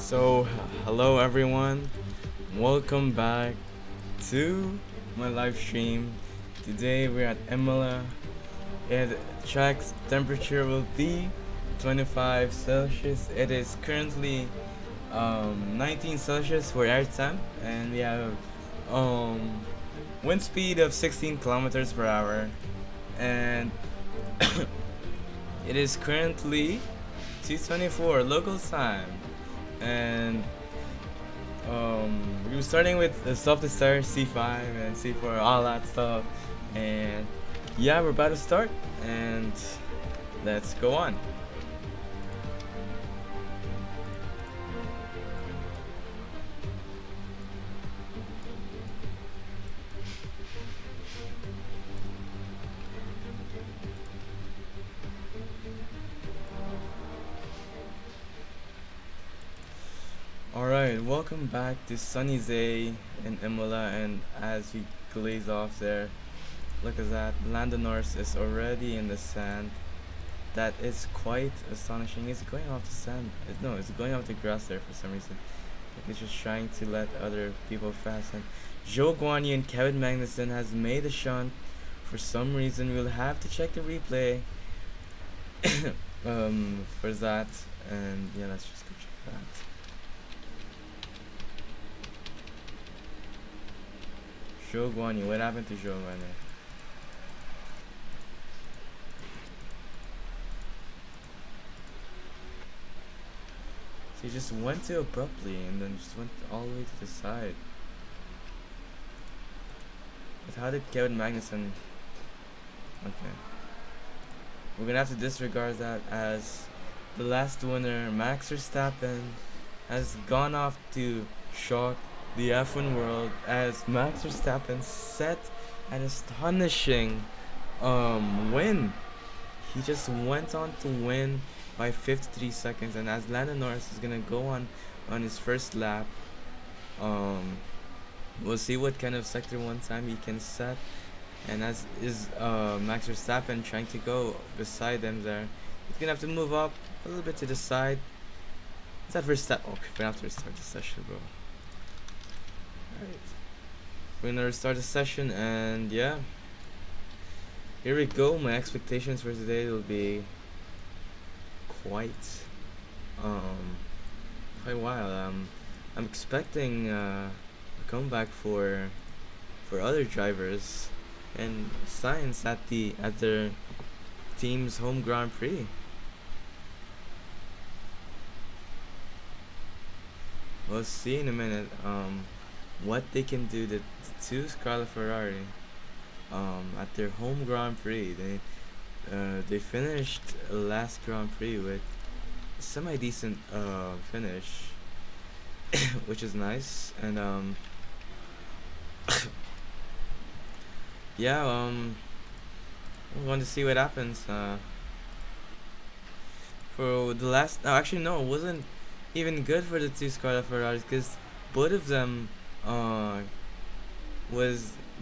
So, hello everyone, welcome back to my live stream. Today we're at Imola, and track's temperature will be 25 Celsius. It is currently 19 Celsius for air temp, and we have um, wind speed of 16 kilometers per hour, and it is currently 2:24 local time, and we were starting with the stuff to start C5 and C4, all that stuff, and yeah, we're about to start, and let's go on. Alright, welcome back to sunny day in Imola, and as we glaze off there, look at that, Lando Norris is already in the sand. That is quite astonishing. It's going off the sand. No, it's going off the grass there for some reason. Like it's just trying to let other people pass. And Joe Guan Yu and Kevin Magnussen has made a shunt for some reason. We'll have to check the replay for that. And yeah, let's just go check that. Joe Guan Yu, what happened to Joe Guan Yu? So he just went too abruptly and then just went all the way to the side. But how did Kevin Magnussen? Okay. We're gonna have to disregard that, as the last winner, Max Verstappen, has gone off to shock the F1 world, as Max Verstappen set an astonishing win. He just went on to win by 53 seconds, and as Lando Norris is gonna go on his first lap, we'll see what kind of sector 1 time he can set. And as is Max Verstappen trying to go beside them there, he's gonna have to move up a little bit to the side. Is that Verstappen? Okay, we're gonna have to restart the session, bro. Alright, we're gonna restart the session, and yeah, here we go. My expectations for today will be quite wild. I'm expecting a comeback for other drivers and Sainz at their team's home Grand Prix. We'll see in a minute what they can do. The two Scarlet Ferrari at their home Grand Prix. They finished last Grand Prix with a semi-decent finish, which is nice. And yeah, we want to see what happens. For the last, no, actually no, it wasn't even good for the two Scarlet Ferraris, because both of them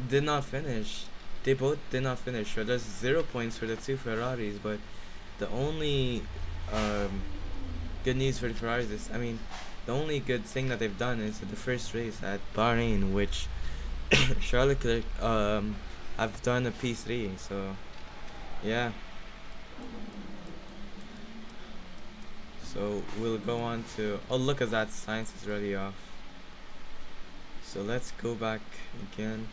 did not finish. They both did not finish, so there's 0 points for the two Ferraris. But the only good news for the Ferraris is, the only good thing that they've done is the first race at Bahrain, which Charles Leclerc have done a P3. So yeah. So we'll go on to, oh look at that, Science is already off. So let's go back again.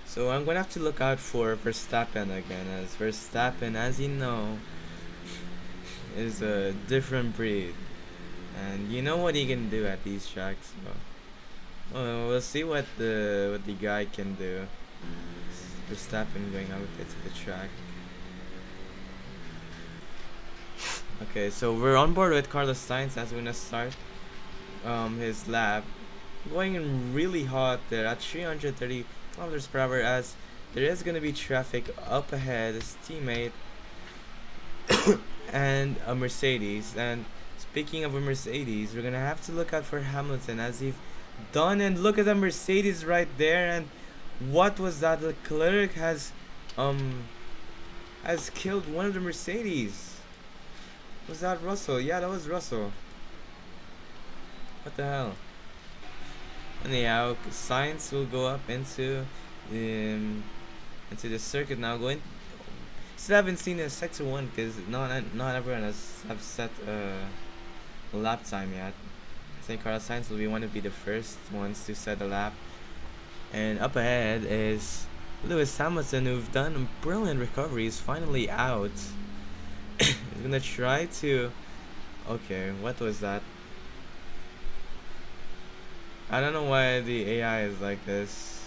So I'm gonna have to look out for Verstappen again, as Verstappen, as you know, is a different breed, and you know what he can do at these tracks. So we'll see what the guy can do. Verstappen going out to the track. Okay, so we're on board with Carlos Sainz as we're gonna start his lap. Going in really hot there at 330 kilometers per hour, as there is gonna be traffic up ahead. His teammate and a Mercedes. And speaking of a Mercedes, we're gonna have to look out for Hamilton, as he's done. And look at the Mercedes right there. And what was that? Leclerc has killed one of the Mercedes. Was that Russell? Yeah, that was Russell. What the hell? Anyhow, science will go up um, into the circuit now. Going. Still haven't seen a sector one because not everyone has have set a lap time yet. I think Carlos Sainz will be one to be the first ones to set a lap. And up ahead is Lewis Hamilton, who've done a brilliant recovery. He's finally out. He's gonna try to. Okay, what was that? I don't know why the AI is like this.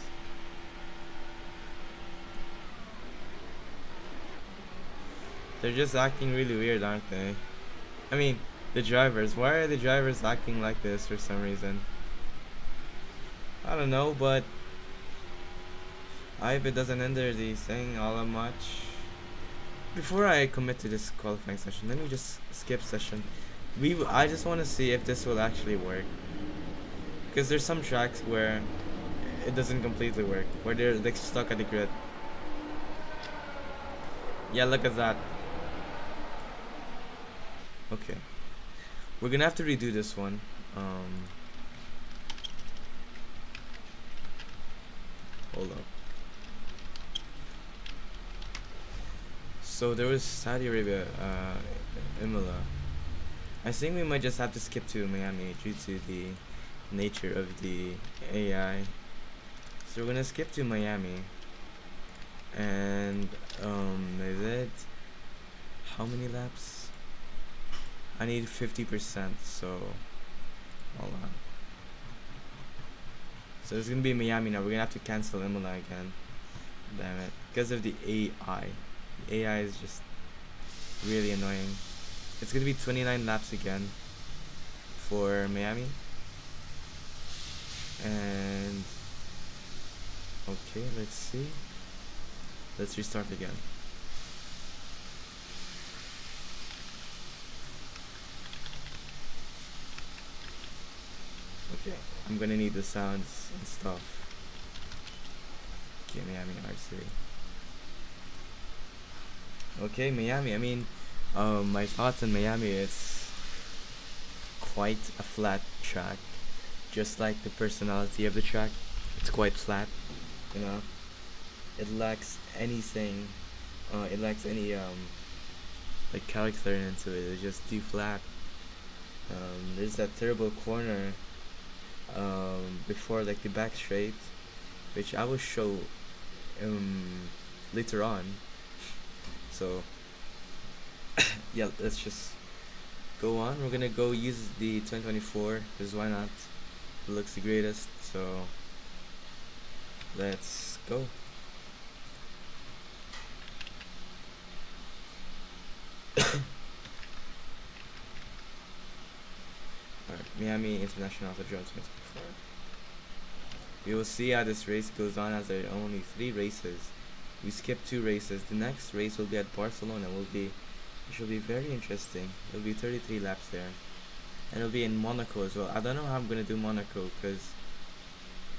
They're just acting really weird, aren't they? I mean, the drivers. Why are the drivers acting like this for some reason? I don't know, but I hope it doesn't hinder the thing all that much. Before I commit to this qualifying session, let me just skip session. I just want to see if this will actually work. Because there's some tracks where it doesn't completely work, where they're like stuck at the grid. Yeah, look at that. Okay, we're gonna have to redo this one. Hold up. So there was Saudi Arabia, Imola. I think we might just have to skip to Miami due to the nature of the AI. So we're gonna skip to Miami. And is it how many laps? I need 50%, so hold on. So it's gonna be Miami now. We're gonna have to cancel Imola again. Damn it. Because of the AI. The AI is just really annoying. It's gonna be 29 laps again for Miami. And okay, let's see. Let's restart again. Okay, I'm gonna need the sounds and stuff. Okay, Miami RC. Okay, Miami. I mean, my thoughts on Miami. It's quite a flat track, just like the personality of the track. It's quite flat, you know. It lacks anything. It lacks any like character into it. It's just too flat. There's that terrible corner before like the back straight, which I will show later on. So yeah, let's just go on. We're gonna go use the 2024 because why not? It looks the greatest. So let's go. Alright, Miami International Autodrome 2024. We will see how this race goes on as there are only 3 races. We skip 2 races. The next race will be at Barcelona. It should be very interesting. It'll be 33 laps there. And it'll be in Monaco as well. I don't know how I'm gonna do Monaco because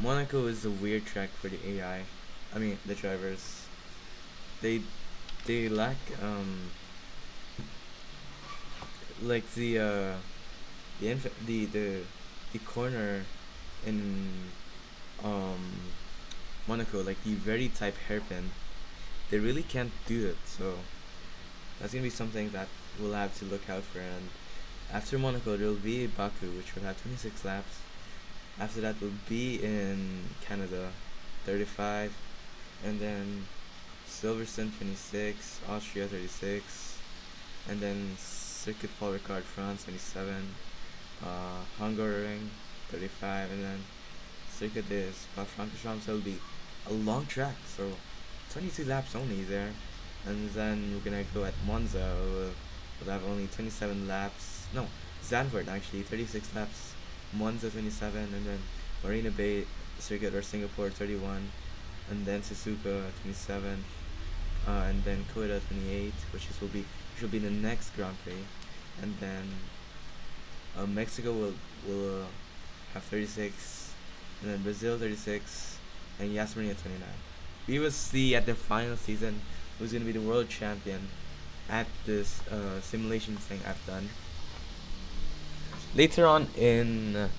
Monaco is a weird track for the AI. I mean the drivers. They lack like the corner in Monaco, like the very tight hairpin, they really can't do it. So that's gonna be something that we'll have to look out for. And after Monaco, there will be Baku, which will have 26 laps. After that, will be in Canada, 35, and then Silverstone 26, Austria 36, and then Circuit Paul Ricard France 27, Hungaroring 35, and then Circuit de Spa-Francorchamps. So it'll be a long track, so 22 laps only there. And then we're gonna go at Monza. We'll have only 27 laps. No, Zandvoort actually 36 laps. Monza 27, and then Marina Bay Circuit or Singapore 31, and then Suzuka 27, and then Koda 28, which will be the next Grand Prix, and then Mexico will have 36, and then Brazil 36, and Yas Marina 29. We will see at the final season who's gonna be the world champion. at this simulation thing I've done. Later on in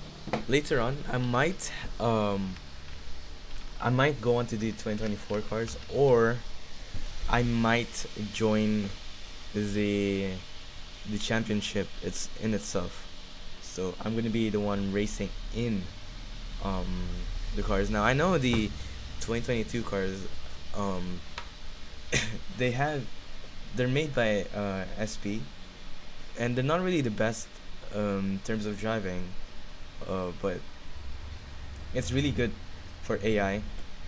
later on, um I might go on to do 2024 cars, or I might join the the championship it's in itself. So I'm gonna be the one racing in um the cars. Now I know the 2022 cars, um they have they're made by SP, and they're not really the best in terms of driving, but it's really good for AI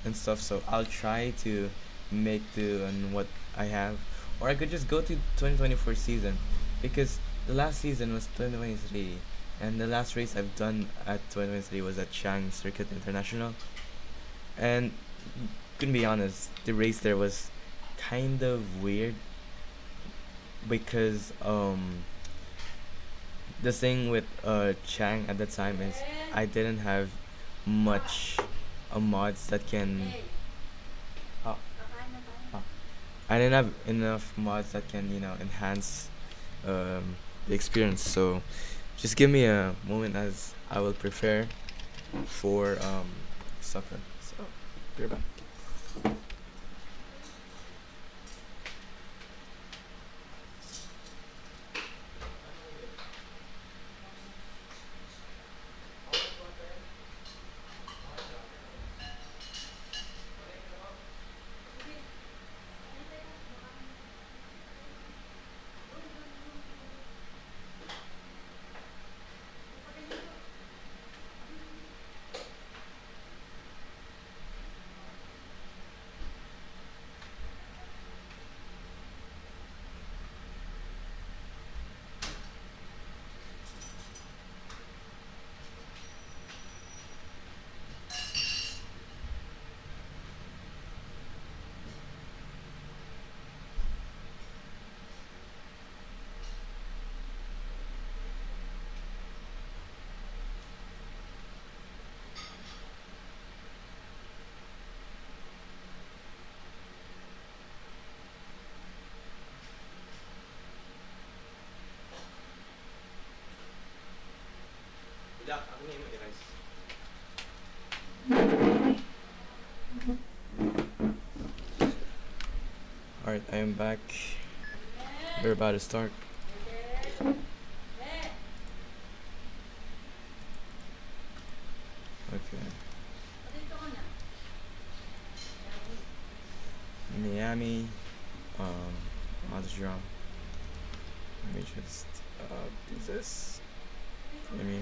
and stuff. So I'll try to make do on what I have, or I could just go to 2024 season, because the last season was 2023, and the last race I've done at 2023 was at Chang Circuit International, and couldn't be honest, the race there was kind of weird because the thing with Chang at the time is I didn't have much mods that can. Oh, oh. I didn't have enough mods that can enhance the experience. So just give me a moment as I will prepare for supper. So be right back. Alright, I am back. We're about to start. Okay. Miami, Madrigal. Let me just do this. Let me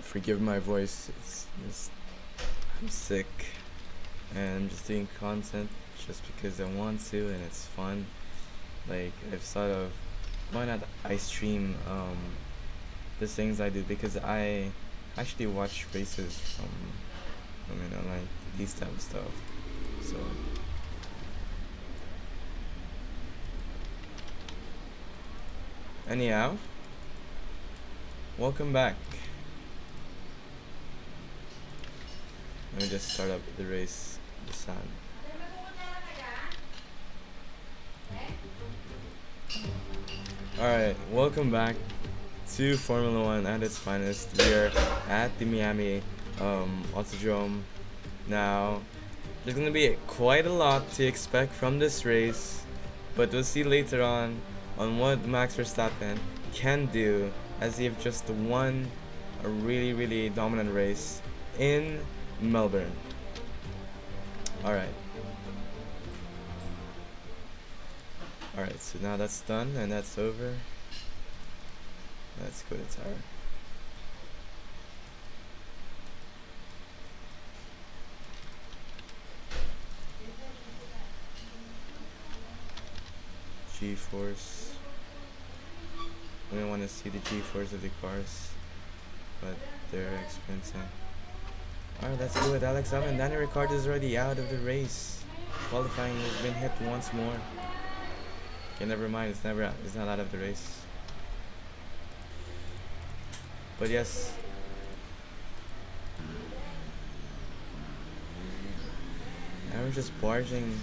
forgive my voice. It's just I'm sick, and I'm just doing content just because I want to, and it's fun. Like I've thought of why not I stream the things I do, because I actually watch races like these type of stuff. So anyhow, welcome back. Let me just start up the race. The sun. Alright, welcome back to Formula One at its finest. We are at the Miami Autodrome. Now, there's gonna be quite a lot to expect from this race, but we'll see later on what Max Verstappen can do, as he have just won a really dominant race in Melbourne. Alright. Alright, so now that's done and that's over. Let's go to tower. G-force. I don't want to see the G-force of the cars, but they're expensive. Alright, let's go with Alex Albon. And Danny Ricciardo is already out of the race. Qualifying has been hit once more. Okay, never mind. It's not out of the race. But yes. Now we're just barging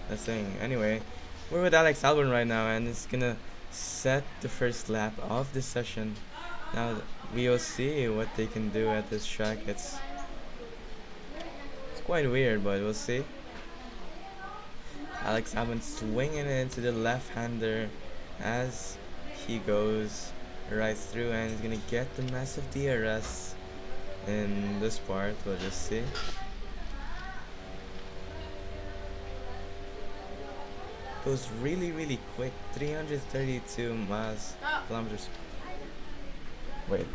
That's thing. Anyway, we're with Alex Albon right now, and it's gonna set the first lap of this session. Now we will see what they can do at this track. It's quite weird, but we'll see. Alex Albon swinging it into the left-hander as he goes right through, and he's gonna get the massive DRS in this part. We'll just see. Goes really quick, 332 miles kilometers. Wait.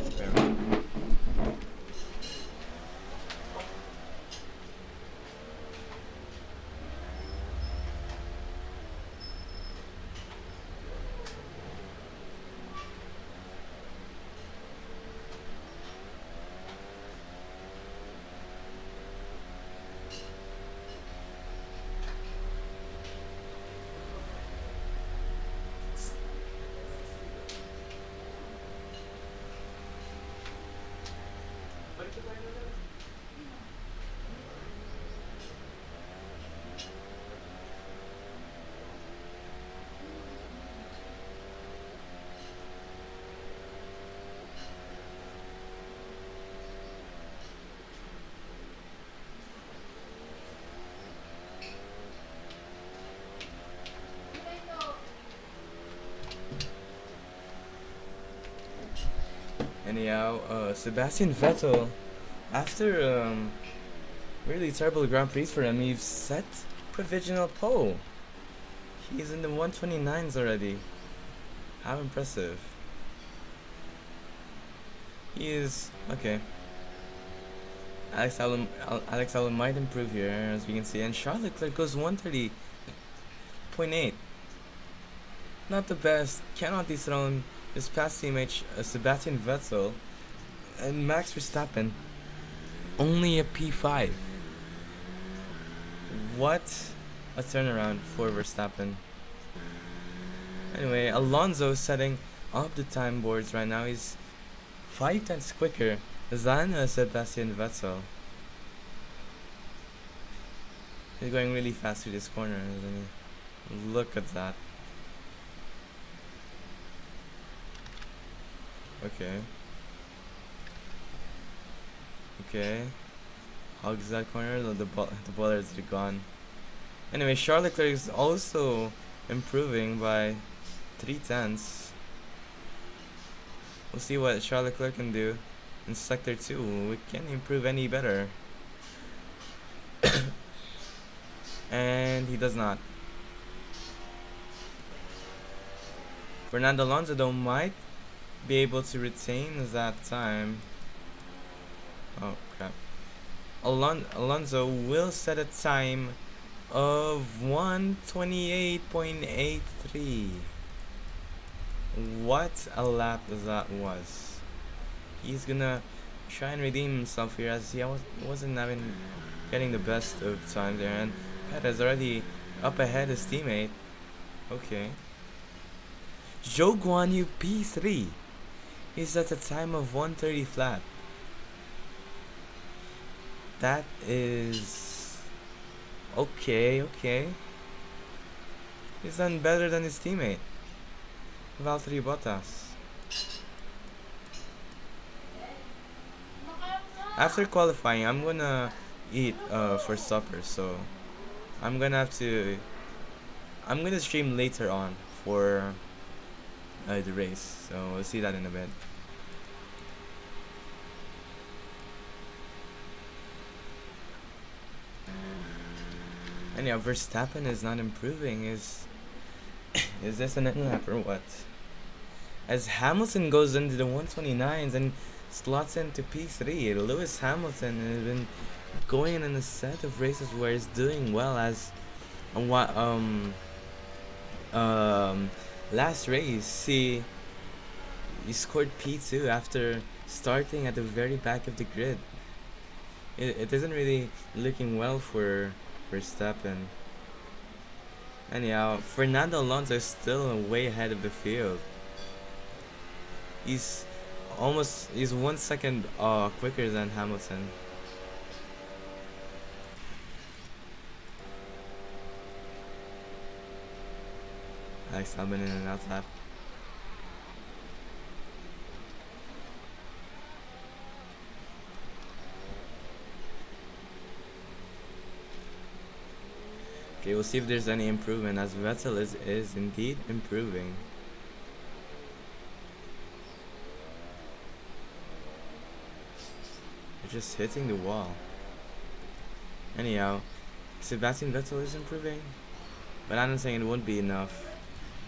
Anyhow, Sebastian Vettel, after really terrible Grand Prix for him, he's set provisional pole. He's in the 129s already. How impressive. He is okay. Alex Albon might improve here, as we can see, and Charles Leclerc goes 130.8. Not the best. Cannot dethrone his past teammate Sebastian Vettel, and Max Verstappen only a P5. What a turnaround for Verstappen. Anyway, Alonso setting up the time boards right now. He's 5 tenths quicker than Sebastian Vettel. He's going really fast through this corner, isn't he? Look at that. Okay. Hugs that corner. The ballers are gone. Anyway, Charles Leclerc is also improving by 3 tenths. We'll see what Charles Leclerc can do in sector 2. We can't improve any better. And he does not. Fernando Alonso though might be able to retain that time. Oh crap. Alonso will set a time of 128.83. What a lap that was. He's gonna try and redeem himself here, as he wasn't having getting the best of time there, and Perez already up ahead his teammate. Okay. Zhou Guanyu P3. He's at a time of 130 flat. That is okay. He's done better than his teammate, Valtteri Bottas. After qualifying, I'm gonna eat for supper, so I'm gonna stream later on for the race, so we'll see that in a bit. Anyhow, Verstappen is not improving. Is this an end lap or what? As Hamilton goes into the 129s and slots into P3, Lewis Hamilton has been going in a set of races where he's doing well, as last race he scored P2 after starting at the very back of the grid. It isn't really looking well for Verstappen. Anyhow, Fernando Alonso is still way ahead of the field. He's 1 second quicker than Hamilton. Alex Albon in and out lap. Okay, we'll see if there's any improvement, as Vettel is indeed improving. They're just hitting the wall. Anyhow, Sebastian Vettel is improving, but I'm not saying it won't be enough.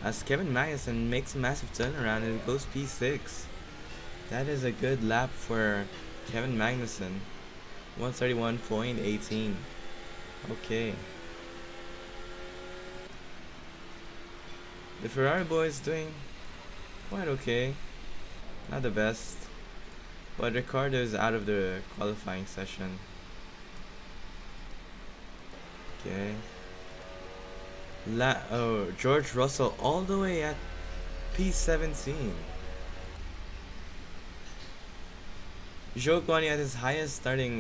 As Kevin Magnussen makes a massive turnaround and it goes P6. That is a good lap for Kevin Magnussen. 131.18. Okay. The Ferrari boys doing quite okay. Not the best. But Ricardo is out of the qualifying session. Okay. George Russell all the way at P17. Zhou Guanyu at his highest starting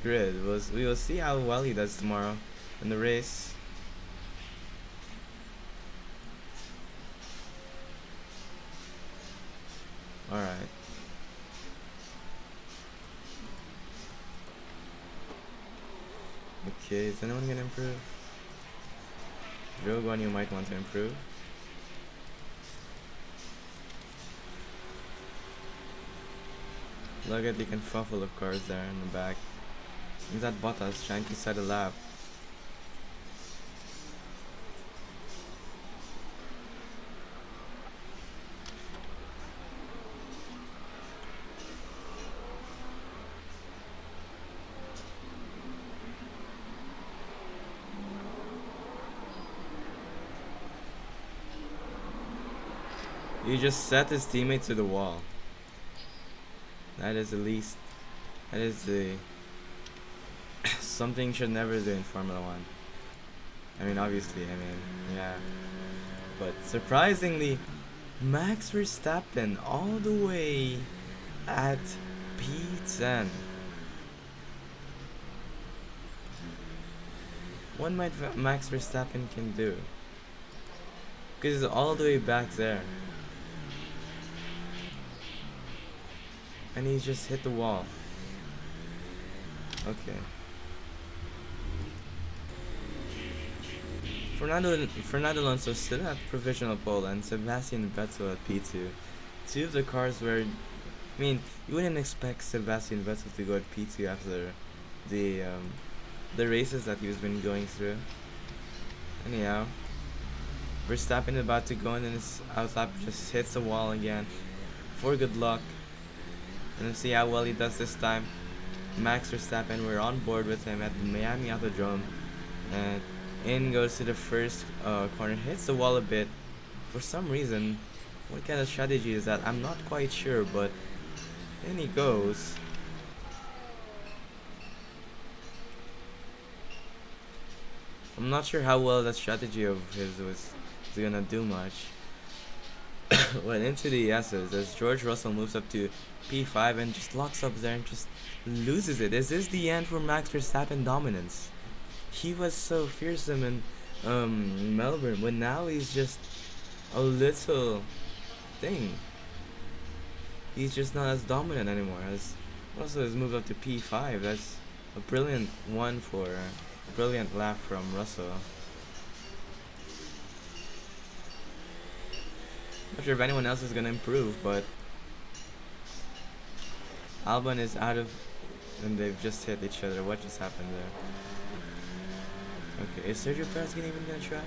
grid. We will see how well he does tomorrow in the race. Alright. Okay, is anyone gonna improve? Zhou Guanyu might want to improve. Look at the kerfuffle of cars there in the back. Is that Bottas trying to set a lap? He just set his teammate to the wall. That is the least. That is the something should never do in Formula 1. I mean, obviously, yeah. But surprisingly, Max Verstappen all the way at P10. What might Max Verstappen can do? Because he's all the way back there. And he just hit the wall. Okay. Fernando Alonso still at provisional pole and Sebastian Vettel at P2. Two of the cars were... I mean, you wouldn't expect Sebastian Vettel to go at P2 after the races that he's been going through. Anyhow, Verstappen is about to go in and his outlap just hits the wall again. For good luck. And let's see how well he does this time. Max Verstappen, we're on board with him at the Miami Autodrome. And in goes to the first corner, hits the wall a bit. For some reason, what kind of strategy is that? I'm not quite sure, but in he goes. I'm not sure how well that strategy of his was gonna do much. Went into the S's as George Russell moves up to P5 and just locks up there and just loses it. Is this the end for Max Verstappen dominance? He was so fearsome in Melbourne, but now he's just a little thing. He's just not as dominant anymore. As Russell has moved up to P5. That's a brilliant brilliant lap from Russell. Not sure if anyone else is gonna improve, but Albon is out of, and they've just hit each other. What just happened there? Okay, is Sergio Perez even gonna try?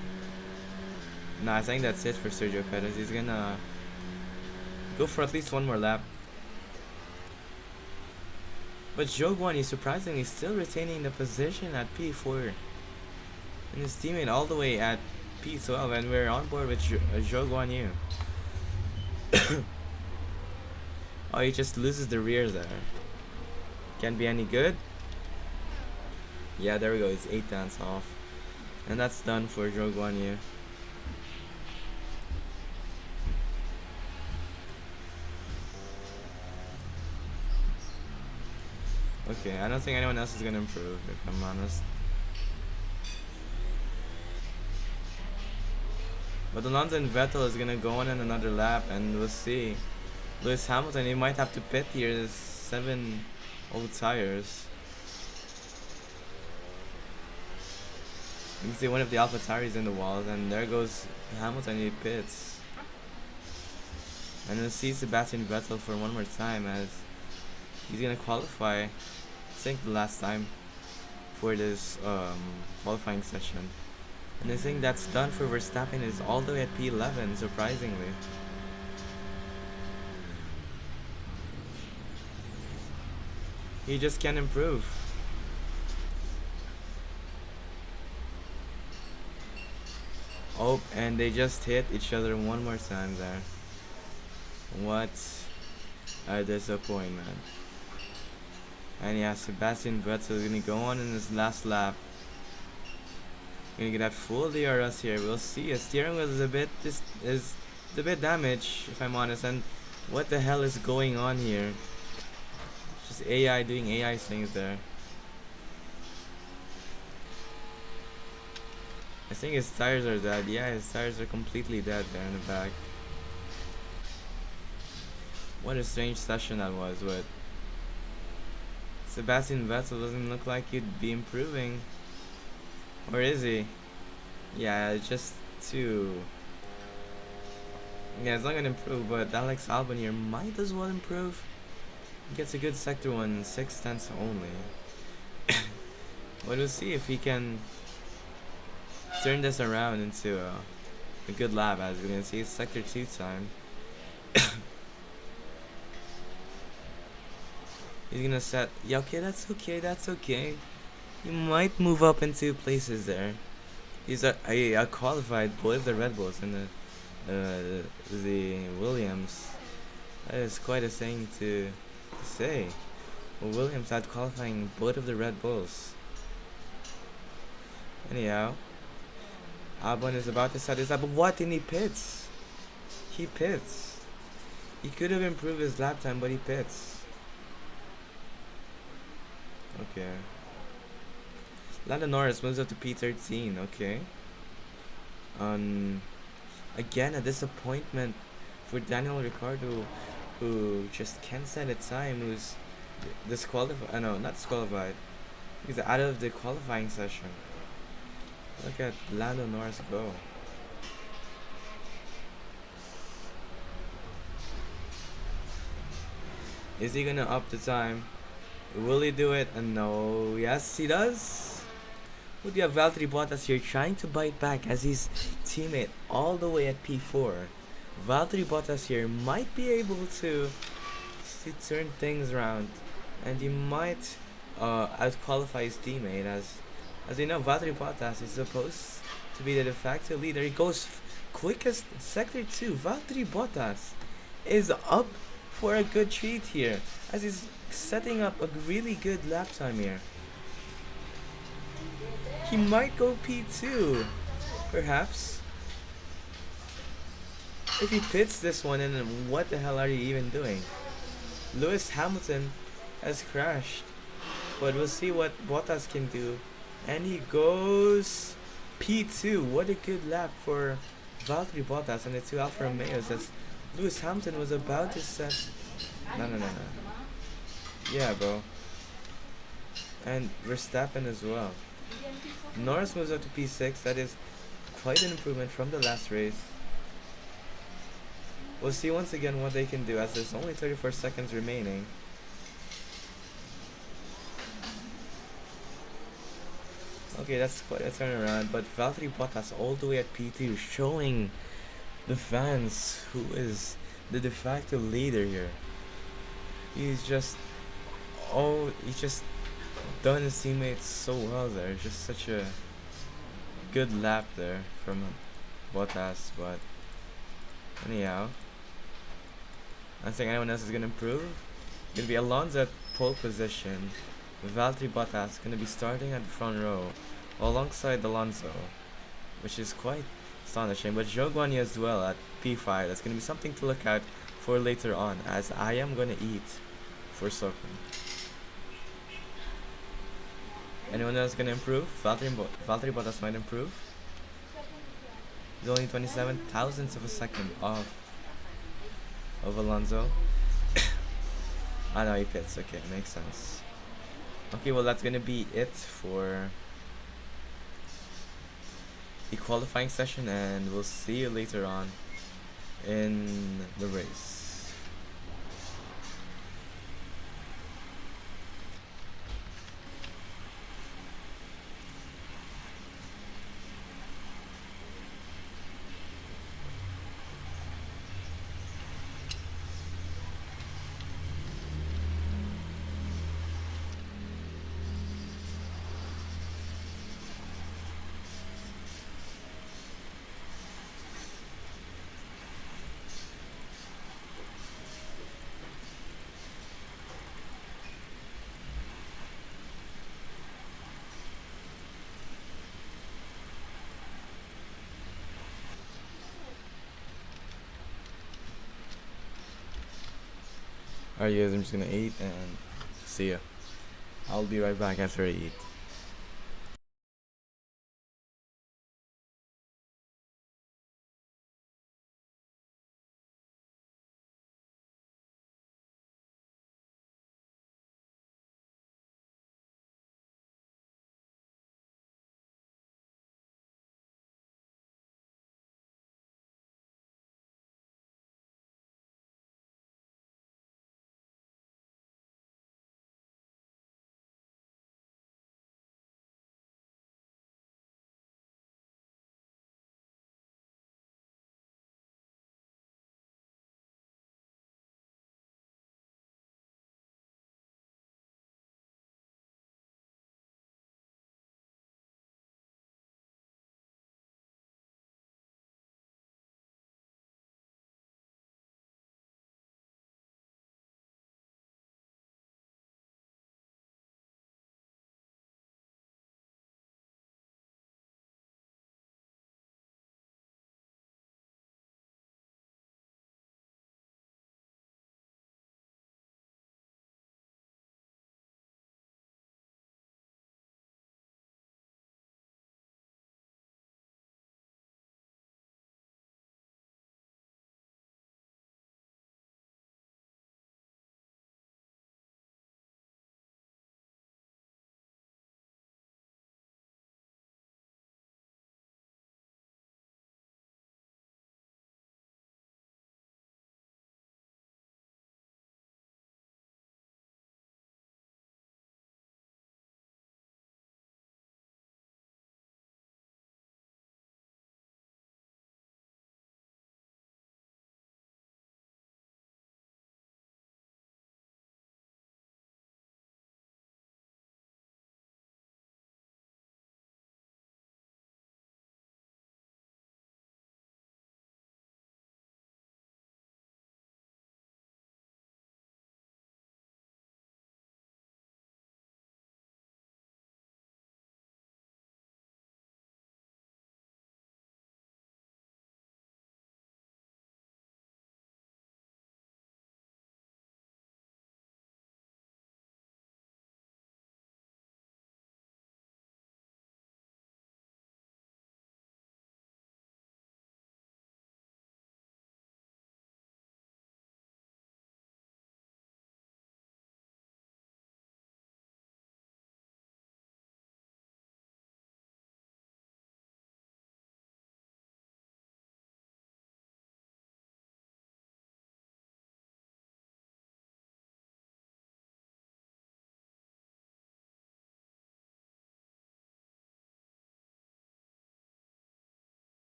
Nah, I think that's it for Sergio Perez. He's gonna go for at least one more lap. But Zhou Guanyu surprisingly still retaining the position at P4. And his teammate all the way at P12, and we're on board with Zhou Guanyu. Oh, he just loses the rear there. Can't be any good. Yeah, there we go. It's 8 tenths off. And that's done for Zhou Guanyu. Okay, I don't think anyone else is gonna improve, if I'm honest. But Alonso and Vettel is gonna go on in another lap, and we'll see. Lewis Hamilton, he might have to pit here. There's 7 old tires. You can see one of the Alpha tires in the walls, and there goes Hamilton. He pits, and we'll see Sebastian Vettel for one more time as he's gonna qualify. I think the last time for this qualifying session. And I think that's done for Verstappen is all the way at P11, surprisingly. He just can't improve. Oh, and they just hit each other one more time there. What a disappointment. And yeah, Sebastian Vettel is gonna go on in his last lap. Gonna get that full DRS here. We'll see. His steering wheel is a bit a bit damaged, if I'm honest. And what the hell is going on here? Just AI doing AI things there. I think his tires are dead. Yeah, his tires are completely dead there in the back. What a strange session that was, but Sebastian Vettel doesn't look like he'd be improving. Or is he? Yeah, just too. Yeah, it's not gonna improve, but Alex Albon here might as well improve. He gets a good sector 1, 6/10 only. But we'll see if he can turn this around into a good lap, as we're gonna see his sector 2 time. He's gonna set. Yeah, okay, that's okay, that's okay. He might move up in 2 places there. He's a qualified both of the Red Bulls and the Williams. That is quite a thing to say. Well, Williams had qualifying both of the Red Bulls. Anyhow, Albon is about to set this up. But what? And he pits. He pits. He could have improved his lap time, but he pits. Okay. Lando Norris moves up to P13. Okay. Again, a disappointment for Daniel Ricciardo, who just can't set a time. Who's disqualified? No, not disqualified. He's out of the qualifying session. Look at Lando Norris go. Is he gonna up the time? Will he do it? And no. Yes, he does. Would you have Valtteri Bottas here trying to bite back as his teammate all the way at P4? Valtteri Bottas here might be able to turn things around, and he might out-qualify his teammate. As you know, Valtteri Bottas is supposed to be the de facto leader. He goes quickest sector 2. Valtteri Bottas is up for a good treat here, as he's setting up a really good lap time here. He might go P2, perhaps. If he pits this one, and then what the hell are you even doing? Lewis Hamilton has crashed, but we'll see what Bottas can do. And he goes P2. What a good lap for Valtteri Bottas and the 2 Alfa Romeos, as Lewis Hamilton was about to set. No. Yeah, bro. And Verstappen as well. Norris moves up to P6. That is quite an improvement from the last race. We'll see once again what they can do, as there's only 34 seconds remaining. Okay, that's quite a turnaround, but Valtteri Bottas all the way at P2, showing the fans who is the de facto leader here. He's just done his teammates so well there. Just such a good lap there from Bottas, but anyhow, I don't think anyone else is gonna improve. Gonna be Alonso at pole position. Valtteri Bottas gonna be starting at the front row alongside Alonso, which is quite astonishing. But Zhou Guanyu as well at P5. That's gonna be something to look out for later on, as I am gonna eat for supper. Anyone else gonna improve? Valtteri Bottas might improve. He's only 27 thousandths of a second off of Alonso. Ah, no, he pits. Okay, makes sense. Okay, well, that's gonna be it for the qualifying session, and we'll see you later on in the race. Alright, guys, I'm just gonna eat and see ya. I'll be right back after I eat.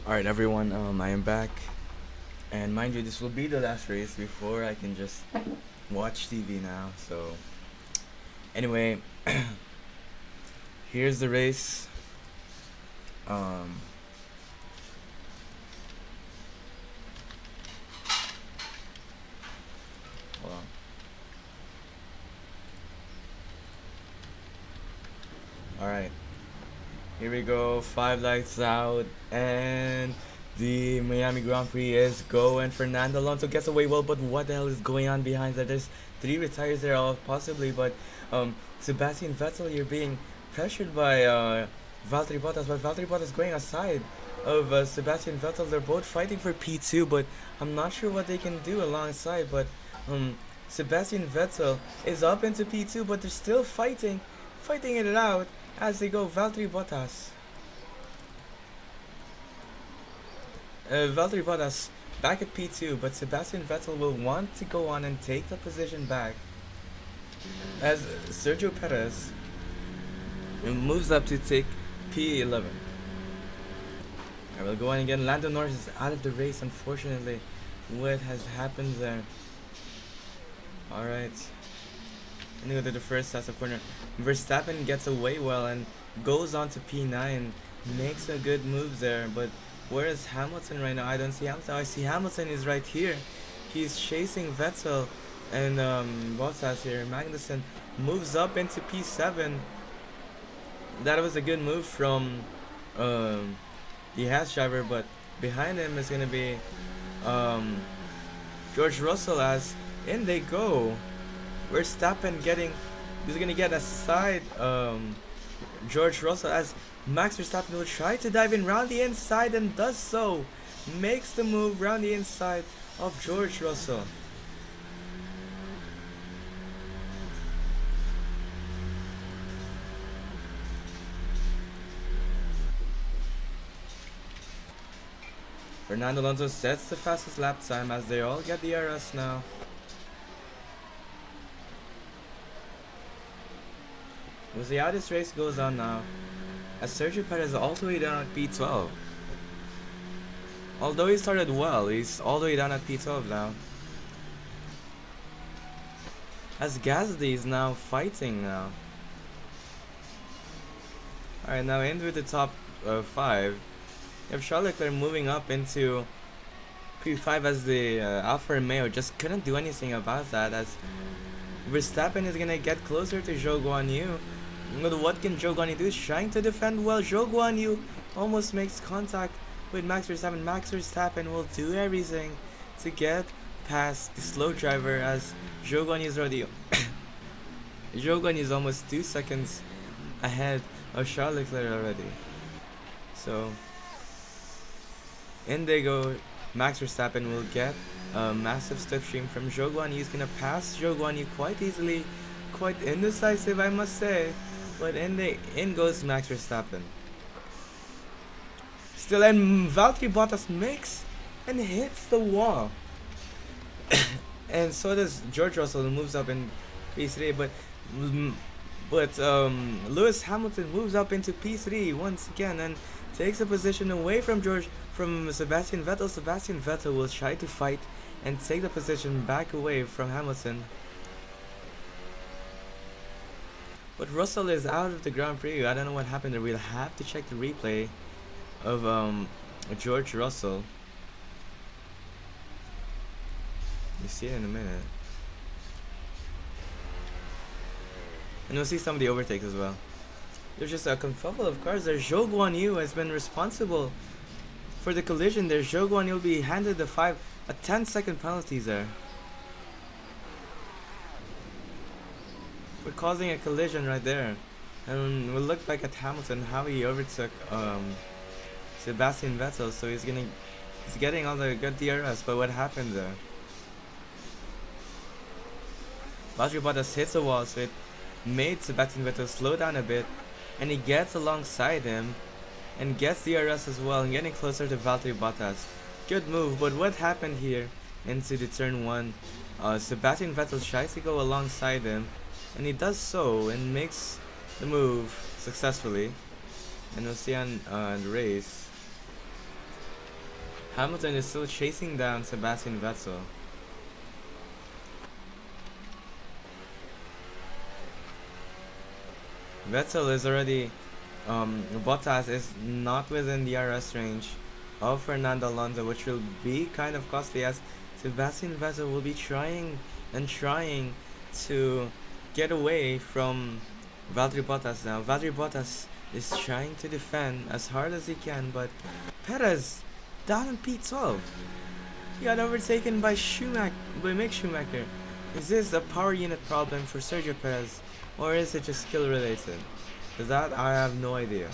Alright everyone, I am back, and mind you, this will be the last race before I can just watch TV now. So anyway, here's the race. Um, hold on. Alright, here we go, 5 lights out, and the Miami Grand Prix is go, and Fernando Alonso gets away well, but what the hell is going on behind that? There's 3 retires there, all possibly, but Sebastian Vettel, you're being pressured by Valtteri Bottas, but Valtteri Bottas going aside of Sebastian Vettel. They're both fighting for P2, but I'm not sure what they can do alongside, but Sebastian Vettel is up into P2, but they're still fighting it out as they go. Valtteri Bottas back at P2, but Sebastian Vettel will want to go on and take the position back as Sergio Perez moves up to take P11. I will go on again. Lando Norris is out of the race, unfortunately. What has happened there? Alright. And go to the first that's a corner. Verstappen gets away well and goes on to P9. Makes a good move there, but where is Hamilton right now? I don't see Hamilton. I see Hamilton is right here. He's chasing Vettel and Bottas here. Magnussen moves up into P7. That was a good move from the Haas driver, but behind him is gonna be George Russell as in they go. Verstappen he's gonna get aside George Russell as Max Verstappen will try to dive in round the inside and does so. Makes the move round the inside of George Russell. Fernando Alonso sets the fastest lap time as they all get the RS now. We'll see how this race goes on now, as Sergio Perez is all the way down at P12. Although he started well, he's all the way down at P12 now. As Gasly is now fighting now. Alright, now in with the top 5. You have Charles Leclerc moving up into P5 as the Alfa Romeo just couldn't do anything about that, as Verstappen is gonna get closer to Zhou Guanyu. But what can Zhou Guanyu do? He's trying to defend well. Zhou Guanyu almost makes contact with Max Verstappen. Max Verstappen will do everything to get past the slow driver, as Zhou Guanyu is already Zhou Guanyu is almost 2 seconds ahead of Charles Leclerc already. So in they go. Max Verstappen will get a massive slipstream from Zhou Guanyu. He's gonna pass Zhou Guanyu quite easily, quite indecisive, I must say. But in goes Max Verstappen. Still, and Valtteri Bottas makes and hits the wall. And so does George Russell, who moves up in P3. But Lewis Hamilton moves up into P3 once again and takes a position away from Sebastian Vettel. Sebastian Vettel will try to fight and take the position back away from Hamilton. But Russell is out of the Grand Prix. I don't know what happened there. We'll have to check the replay of George Russell. You see it in a minute. And we'll see some of the overtakes as well. There's just a kerfuffle of cars there. Zhou Guanyu has been responsible for the collision there. Zhou Guanyu will be handed a 10-second penalty there for causing a collision right there. And we'll look back at Hamilton, how he overtook Sebastian Vettel. So he's getting all the good DRS, but what happened there? Valtteri Bottas hits the wall, so it made Sebastian Vettel slow down a bit, and he gets alongside him and gets DRS as well, and getting closer to Valtteri Bottas. Good move, but what happened here into the turn 1? Sebastian Vettel tries to go alongside him, and he does so and makes the move successfully. And we'll see on the race. Hamilton is still chasing down Sebastian Vettel. Vettel is already, Bottas is not within the RS range of Fernando Alonso, which will be kind of costly as Sebastian Vettel will be trying and trying to get away from Valtteri Bottas now. Valtteri Bottas is trying to defend as hard as he can, but Perez down in P12. He got overtaken by Mick Schumacher. Is this a power unit problem for Sergio Perez, or is it just skill related? Because that I have no idea.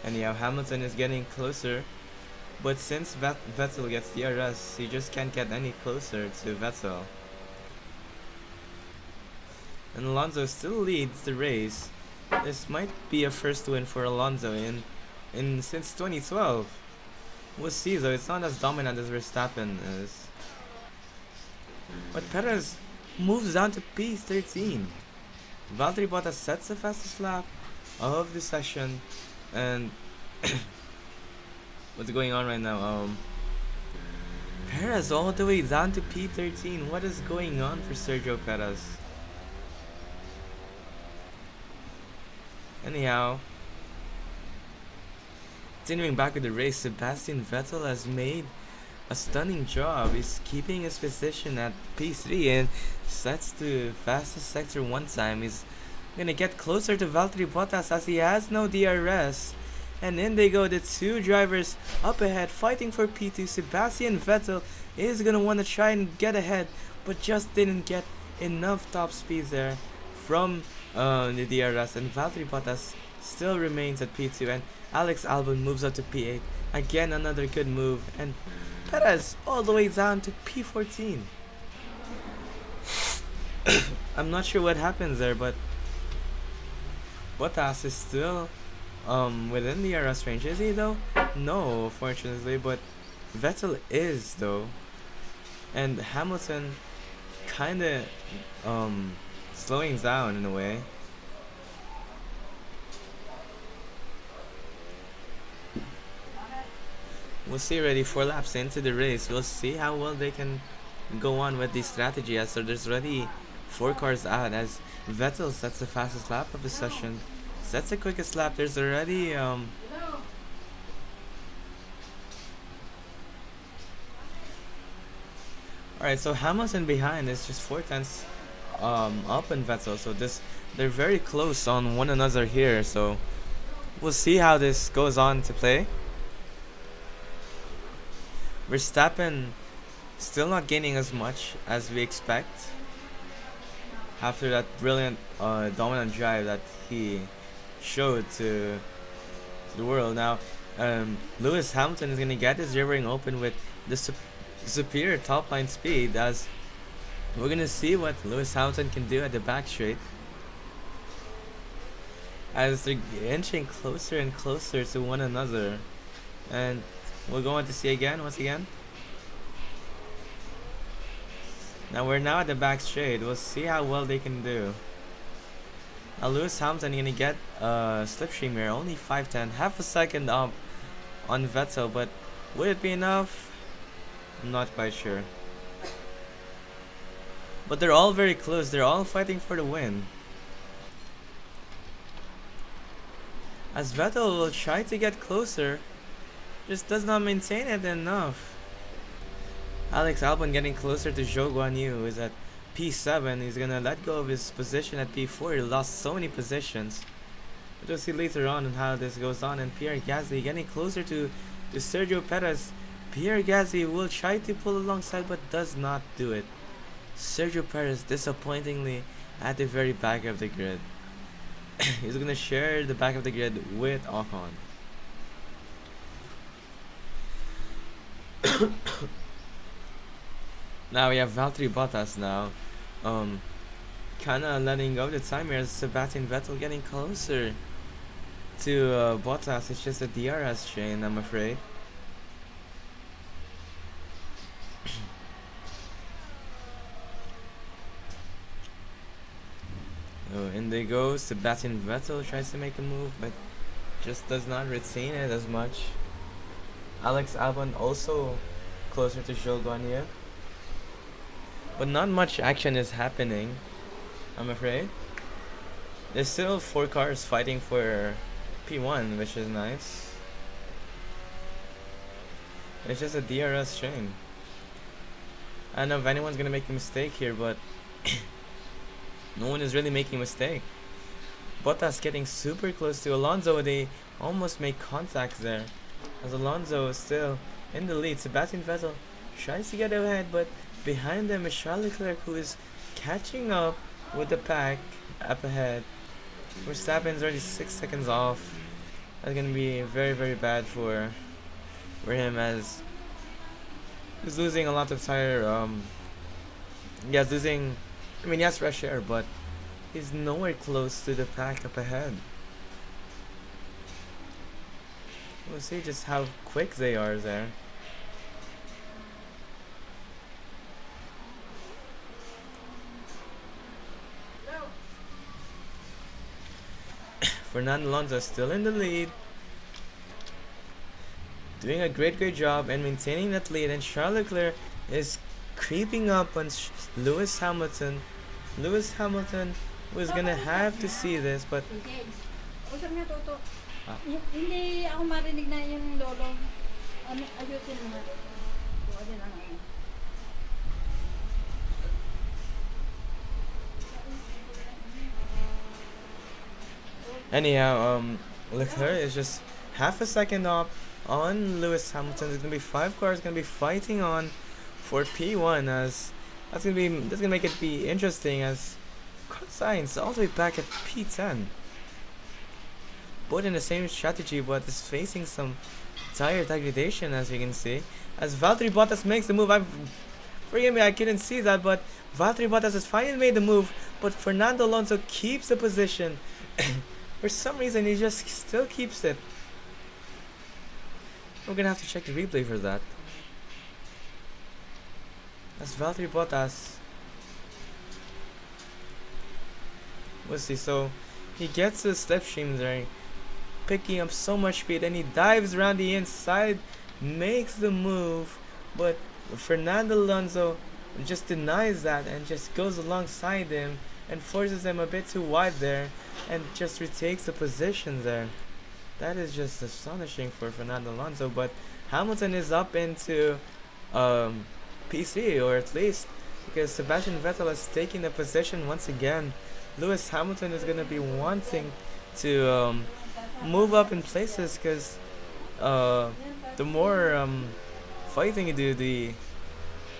Anyhow, Hamilton is getting closer, but since Vettel gets DRS, he just can't get any closer to Vettel. And Alonso still leads the race. This might be a first win for Alonso in since 2012. We'll see though, it's not as dominant as Verstappen is. But Perez moves down to P13. Valtteri Bottas sets the fastest lap of the session, and what's going on right now? Perez all the way down to P13. What is going on for Sergio Perez? Anyhow, continuing back with the race, Sebastian Vettel has made a stunning job. He's keeping his position at P3 and sets the fastest sector one time. He's gonna get closer to Valtteri Bottas as he has no DRS. And in they go, the two drivers up ahead fighting for P2. Sebastian Vettel is gonna want to try and get ahead, but just didn't get enough top speed there from the DRS, and Valtteri Bottas still remains at P2, and Alex Albon moves up to P8. Again, another good move, and Perez all the way down to P14. I'm not sure what happens there, but Bottas is still within the RS range. Is he though? No, fortunately, but Vettel is though. And Hamilton kinda slowing down in a way. We'll see already 4 laps into the race. We'll see how well they can go on with the strategy, as so there's already 4 cars out as Vettel sets the fastest lap of the session. Sets the quickest lap. There's already Alright, so Hamilton behind is just 4 tenths up in Vettel, so they're very close on one another here, so we'll see how this goes on to play. Verstappen still not gaining as much as we expect after that brilliant dominant drive that he showed to the world. Now Lewis Hamilton is going to get his rear wing open with the superior top line speed, as we're going to see what Lewis Hamilton can do at the back straight as they're inching closer and closer to one another. And we're going to see once again. Now we're now at the back straight. We'll see how well they can do. Now Lewis Hamilton gonna get slipstream here, only 5/10, half a second up on Vettel, but would it be enough? I'm not quite sure. But they're all very close. They're all fighting for the win. As Vettel will try to get closer, just does not maintain it enough. Alex Albon getting closer to Zhou Guanyu, who is at P7. He's gonna let go of his position at P4. He lost so many positions. But we'll see later on how this goes on. And Pierre Gasly getting closer to Sergio Perez. Pierre Gasly will try to pull alongside but does not do it. Sergio Perez disappointingly at the very back of the grid. He's gonna share the back of the grid with Ocon. Now we have Valtteri Bottas now, kinda letting go of the time here as Sebastian Vettel getting closer to Bottas. It's just a DRS chain, I'm afraid. Oh, in they go. Sebastian Vettel tries to make a move, but just does not retain it as much. Alex Albon also closer to Zhou Guanyu, but not much action is happening, I'm afraid. There's still 4 cars fighting for P1, which is nice. It's just a DRS chain. I don't know if anyone's gonna make a mistake here, but no one is really making a mistake. Bottas getting super close to Alonso. They almost make contact there, as Alonso is still in the lead. Sebastian Vettel tries to get ahead, but behind them is Charles Leclerc, who is catching up with the pack up ahead. Verstappen's already 6 seconds off. That's gonna be very, very bad for him, as he's losing a lot of tire. Yeah, he's losing. I mean, he has fresh air, but he's nowhere close to the pack up ahead. We'll see just how quick they are there. Fernando Alonso still in the lead, doing a great job and maintaining that lead, and Charles Leclerc is creeping up on Lewis Hamilton. Lewis Hamilton was gonna have to see this, but hindi ako marinig na yung lolo. Ayusin mo. anyhow, Leclerc is just half a second off on Lewis Hamilton. There's gonna be 5 cars gonna be fighting on for P1, as that's gonna make it be interesting, as Sainz all the way back at P10. Both in the same strategy, but is facing some tire degradation, as you can see. As Valtteri Bottas makes the move, forgive me, I couldn't see that, but Valtteri Bottas has finally made the move, but Fernando Alonso keeps the position. For some reason, he just still keeps it. We're gonna have to check the replay for that. That's Valtteri Bottas. We'll see. So he gets the slipstream there, picking up so much speed, and he dives around the inside, makes the move, but Fernando Alonso just denies that and just goes alongside him and forces him a bit too wide there, and just retakes the position there. That is just astonishing for Fernando Alonso, but Hamilton is up into PC, or at least, because Sebastian Vettel is taking the position once again. Lewis Hamilton is going to be wanting to move up in places, because the more fighting you do,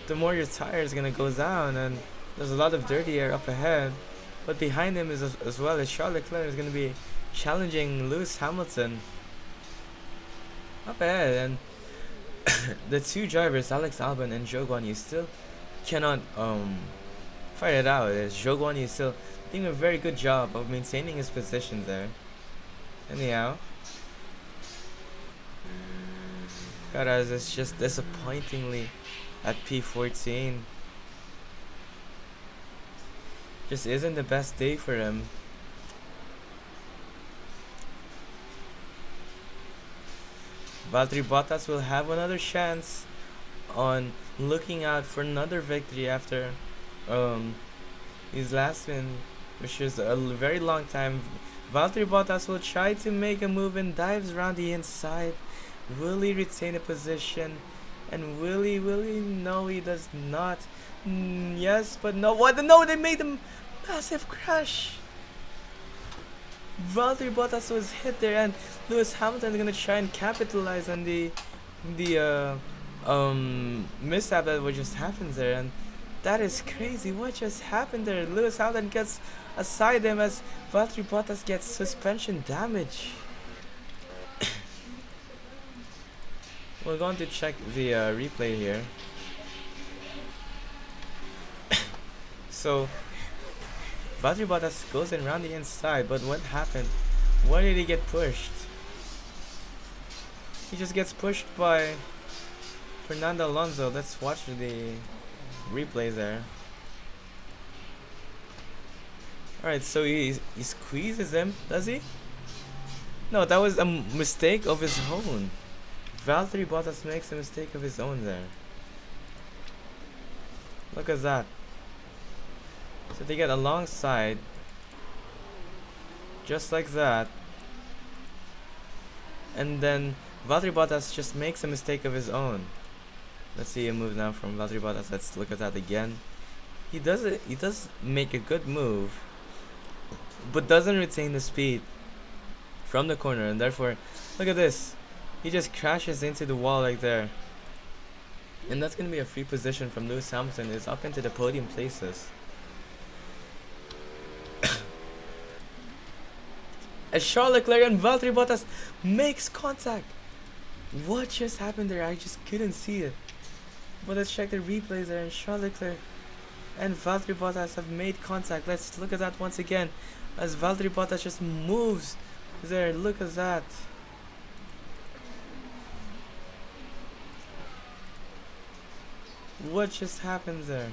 the more your tire is going to go down, and there's a lot of dirty air up ahead. But behind him is as well as Charles Leclerc is going to be challenging Lewis Hamilton up ahead, and the 2 drivers, Alex Albon and Zhou Guanyu, still cannot fight it out. As Zhou Guanyu is still doing a very good job of maintaining his position there. Anyhow, Perez is just disappointingly at P14. Just isn't the best day for him. Valtteri Bottas will have another chance on looking out for another victory after his last win, which is a very long time. Valtteri Bottas will try to make a move and dives around the inside. Will he retain a position? And will he? No, he does not. Yes, but no. What? No, they made a massive crash. Valtteri Bottas was hit there, and Lewis Hamilton is gonna try and capitalize on the mishap that what just happened there, and that is crazy. What just happened there? Lewis Hamilton gets aside him as Valtteri Bottas gets suspension damage. We're going to check the replay here. So Valtteri Bottas goes in around the inside, but what happened? Why did he get pushed? He just gets pushed by Fernando Alonso. Let's watch the replay there. Alright, so he squeezes him, does he? No, that was a mistake of his own. Valtteri Bottas makes a mistake of his own there. Look at that. So they get alongside, just like that. And then Valtteri Bottas just makes a mistake of his own. Let's see a move now from Valtteri Bottas. Let's look at that again. He does it. He does make a good move, but doesn't retain the speed from the corner, and therefore, look at this. He just crashes into the wall right there. And that's going to be a free position from Lewis Hamilton. Is up into the podium places. As Charles Leclerc and Valtteri Bottas makes contact. What just happened there? I just couldn't see it. But let's check the replays there, and Charles Leclerc and Valtteri Bottas have made contact. Let's look at that once again, as Valtteri Bottas just moves there. Look at that. What just happened there?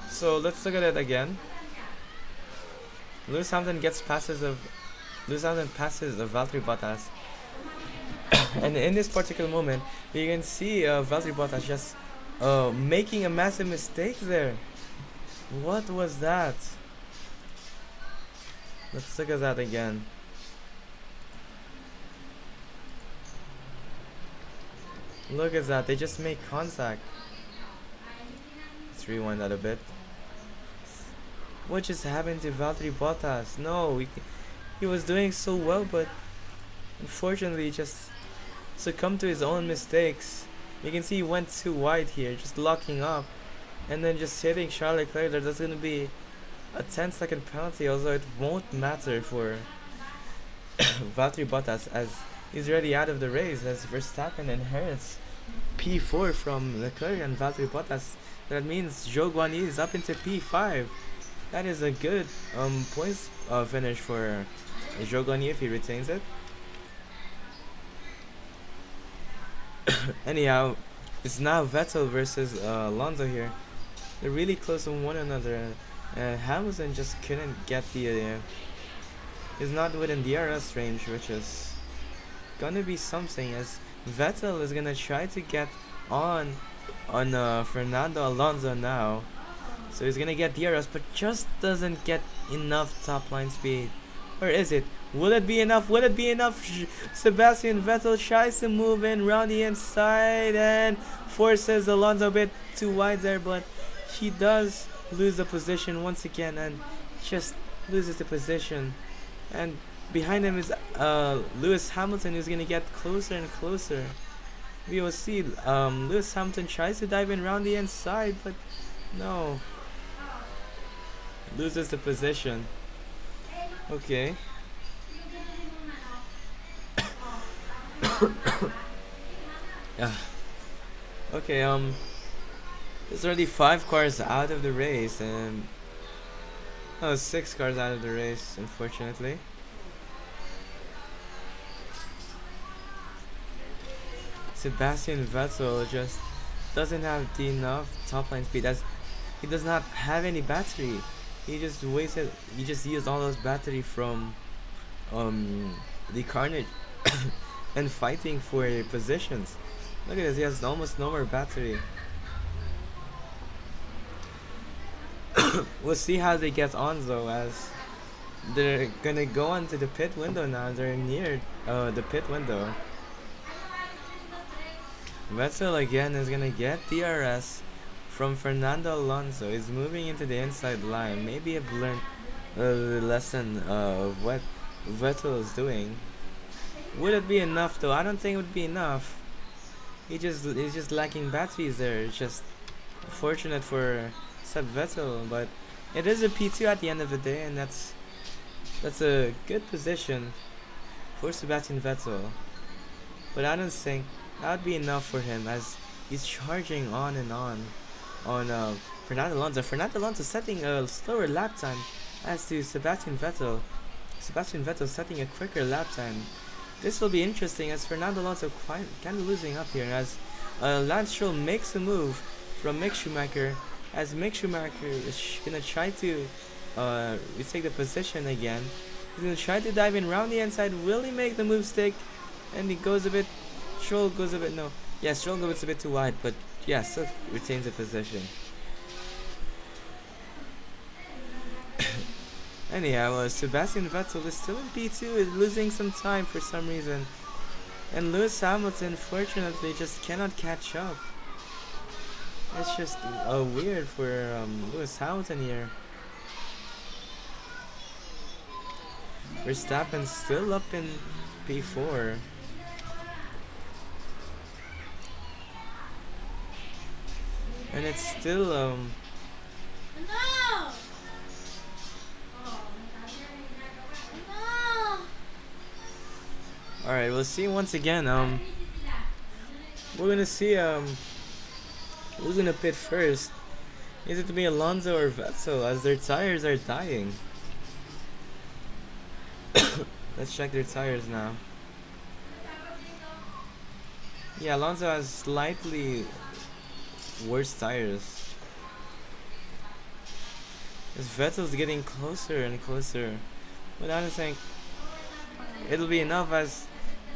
So let's look at it again. Lewis Hamilton passes of Valtteri Bottas, and in this particular moment, you can see Valtteri Bottas just making a massive mistake there. What was that? Let's look at that again. Look at that, they just make contact. Let's rewind that a bit. What just happened to Valtteri Bottas? No, he was doing so well, but unfortunately just succumbed to his own mistakes. You can see he went too wide here, just locking up, and then just hitting Charles Leclerc. There's going to be a 10-second penalty, although it won't matter for Valtteri Bottas, as he's already out of the race, as Verstappen inherits P4 from Leclerc and Valtteri Bottas. That means Zhou Guanyu is up into P5. That is a good points finish for Zhou Guanyu if he retains it. Anyhow, it's now Vettel versus Alonso here. They're really close to one another. Hamilton just couldn't get the. He's not within DRS range, which is gonna be something, as Vettel is gonna try to get on Fernando Alonso now. So he's gonna get DRS, but just doesn't get enough top line speed. Or is it? Will it be enough? Will it be enough? Sebastian Vettel tries to move in round the inside and forces Alonso a bit too wide there, but he does lose the position once again and just loses the position. And behind him is Lewis Hamilton, who's gonna get closer and closer. We will see Lewis Hamilton tries to dive in round the inside, but no. Loses the position. Okay. Yeah. Okay, there's already 5 cars out of the race, and 6 cars out of the race, unfortunately. Sebastian Vettel just doesn't have enough top line speed, as he does not have any battery. He just used all those battery from the carnage and fighting for positions. Look at this, he has almost no more battery. We'll see how they get on though, as they're gonna go onto the pit window now. They're near the pit window. Vettel again is gonna get DRS from Fernando Alonso. He's moving into the inside line. Maybe I've learned the lesson of what Vettel is doing. Would it be enough though? I don't think it would be enough. He's just lacking batteries there. It's just fortunate for Seb Vettel, but it is a P2 at the end of the day, and that's a good position for Sebastian Vettel. But I don't think that would be enough for him, as he's charging on and on Fernando Alonso. Fernando Alonso setting a slower lap time as to Sebastian Vettel. Sebastian Vettel setting a quicker lap time. This will be interesting, as Fernando Alonso kind of losing up here, as Lance Stroll makes a move from Mick Schumacher, as Mick Schumacher is gonna try to retake the position again, He's gonna try to dive in round the inside. Will he make the move stick? And he goes a bit. Stroll goes a bit. No. Yeah, Stroll goes a bit too wide, but yeah, still retains the position. Anyhow, Sebastian Vettel is still in P2, is losing some time for some reason. And Lewis Hamilton, fortunately, just cannot catch up. It's just weird for Lewis Hamilton here. Verstappen still up in P4. And it's still No! No! alright, we'll see once again. We're gonna see who's gonna pit first. Is it to be Alonso or Vettel as their tires are dying? Let's check their tires now. Yeah, Alonso has slightly worse tires. As Vettel's getting closer and closer. But I don't think it'll be enough, as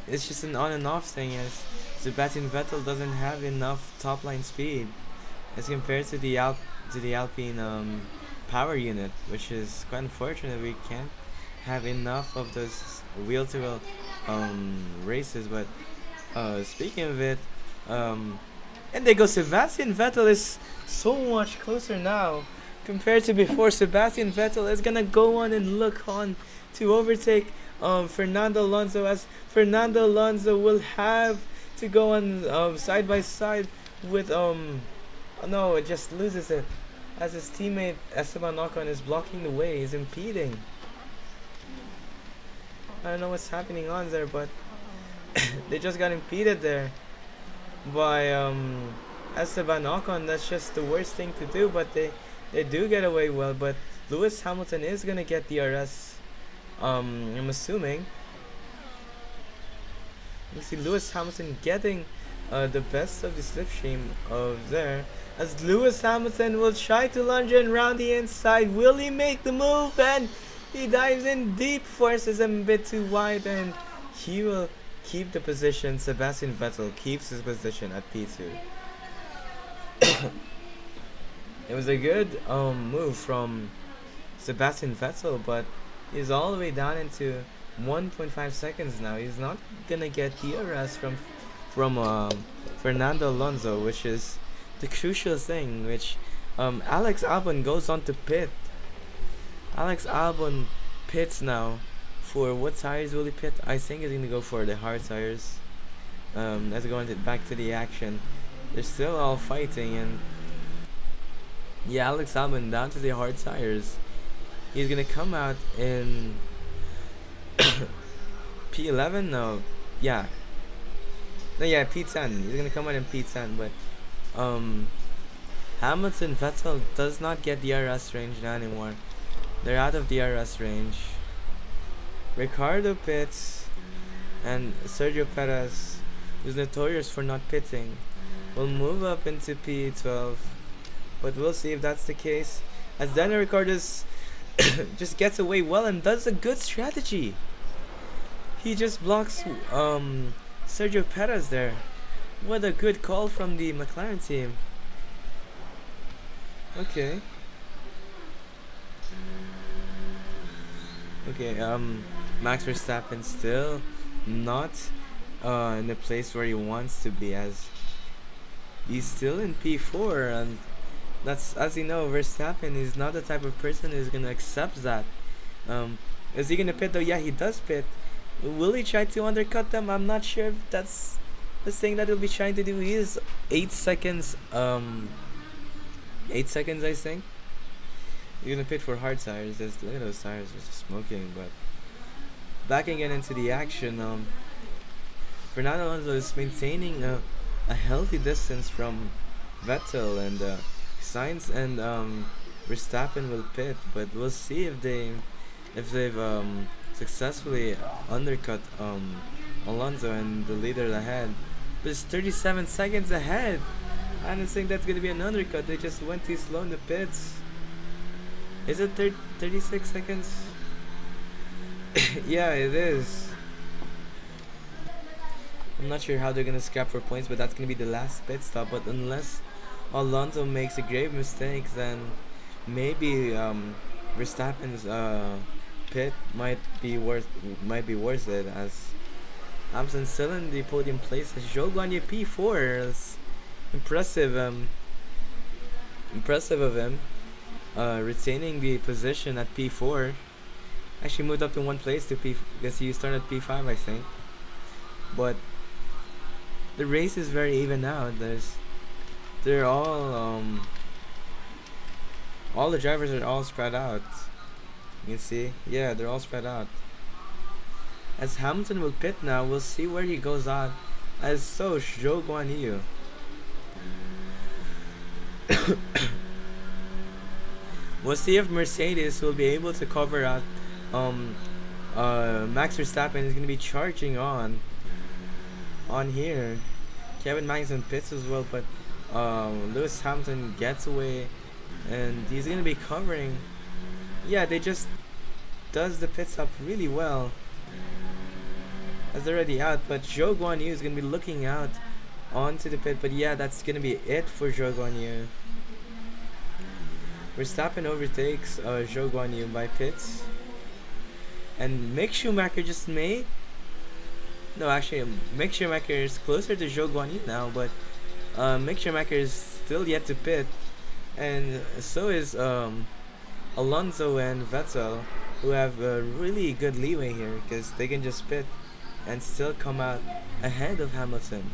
it's just an on and off thing, as Sebastian Vettel doesn't have enough top line speed as compared to the Alpine power unit, which is quite unfortunate. We can't have enough of those wheel to wheel races. But speaking of it, and they go. Sebastian Vettel is so much closer now compared to before. Sebastian Vettel is gonna go on and look on to overtake Fernando Alonso, as Fernando Alonso will have to go on side by side with no, it just loses it as his teammate Esteban Ocon is blocking the way. He's impeding. I don't know what's happening on there, but they just got impeded there by Esteban Ocon. That's just the worst thing to do, but they do get away well. But Lewis Hamilton is gonna get DRS. I'm assuming. You see Lewis Hamilton getting the best of the slipstream of there, as Lewis Hamilton will try to lunge in round the inside. Will he make the move? And he dives in deep, forces him a bit too wide, and he will keep the position. Sebastian Vettel keeps his position at P2. It was a good move from Sebastian Vettel, but he's all the way down into 1.5 seconds now. He's not gonna get DRS from Fernando Alonso, which is the crucial thing. Which Alex Albon goes on to pit. Alex Albon pits now. For what tires will he pit? I think he's gonna go for the hard tires. Let's go back to the action. They're still all fighting, and yeah, Alex Albon down to the hard tires. He's gonna come out in P11. No, yeah, P10. He's gonna come out in P10, but Hamilton, Vettel does not get DRS range now anymore. They're out of DRS range. Ricardo pits, and Sergio Perez, who's notorious for not pitting, will move up into P12. But we'll see if that's the case, as Daniel Ricciardo just gets away well and does a good strategy. He just blocks Sergio Perez there. What a good call from the McLaren team. Okay, Max Verstappen still not in the place where he wants to be, as he's still in P4, and that's, as you know, Verstappen is not the type of person who's gonna accept that. Is he gonna pit though? Yeah, he does pit. Will he try to undercut them? I'm not sure if that's the thing that he'll be trying to do. He is 8 seconds. 8 seconds, I think. You're gonna pit for hard tires. Look at those tires, they're just smoking. But backing it into the action, Fernando Alonso is maintaining a healthy distance from Vettel, and Sainz and Verstappen will pit. But we'll see if they've successfully undercut Alonso and the leader ahead. But it's 37 seconds ahead. I don't think that's gonna be an undercut. They just went too slow in the pits. Is it 36 seconds? Yeah, it is. I'm not sure how they're gonna scrap for points, but that's gonna be the last pit stop. But unless Alonso makes a grave mistake, then maybe Verstappen's pit might be worth it, as Hamilton still in the podium place as Zhou Guanyu P4. It's impressive, impressive of him, retaining the position at P4. Actually moved up to one place to P because he started at P5, I think. But the race is very even now. They're all the drivers are all spread out. You can see, yeah, they're all spread out. As Hamilton will pit now, we'll see where he goes out. As so, Zhou Guanyu. We'll see if Mercedes will be able to cover out. Max Verstappen is gonna be charging on here. Kevin Magnussen pits as well, but Lewis Hamilton gets away, and he's gonna be covering. Yeah, they just does the pit stop really well, as they're already out. But Zhou Guanyu is gonna be looking out onto the pit. But yeah, that's gonna be it for Zhou Guanyu. Verstappen overtakes Zhou Guanyu by pits, and Mick Schumacher just made. No, actually, Mick Schumacher is closer to Zhou Guanyu now, but Mick Schumacher is still yet to pit, and so is Alonso and Vettel, who have really good leeway here because they can just pit and still come out ahead of Hamilton.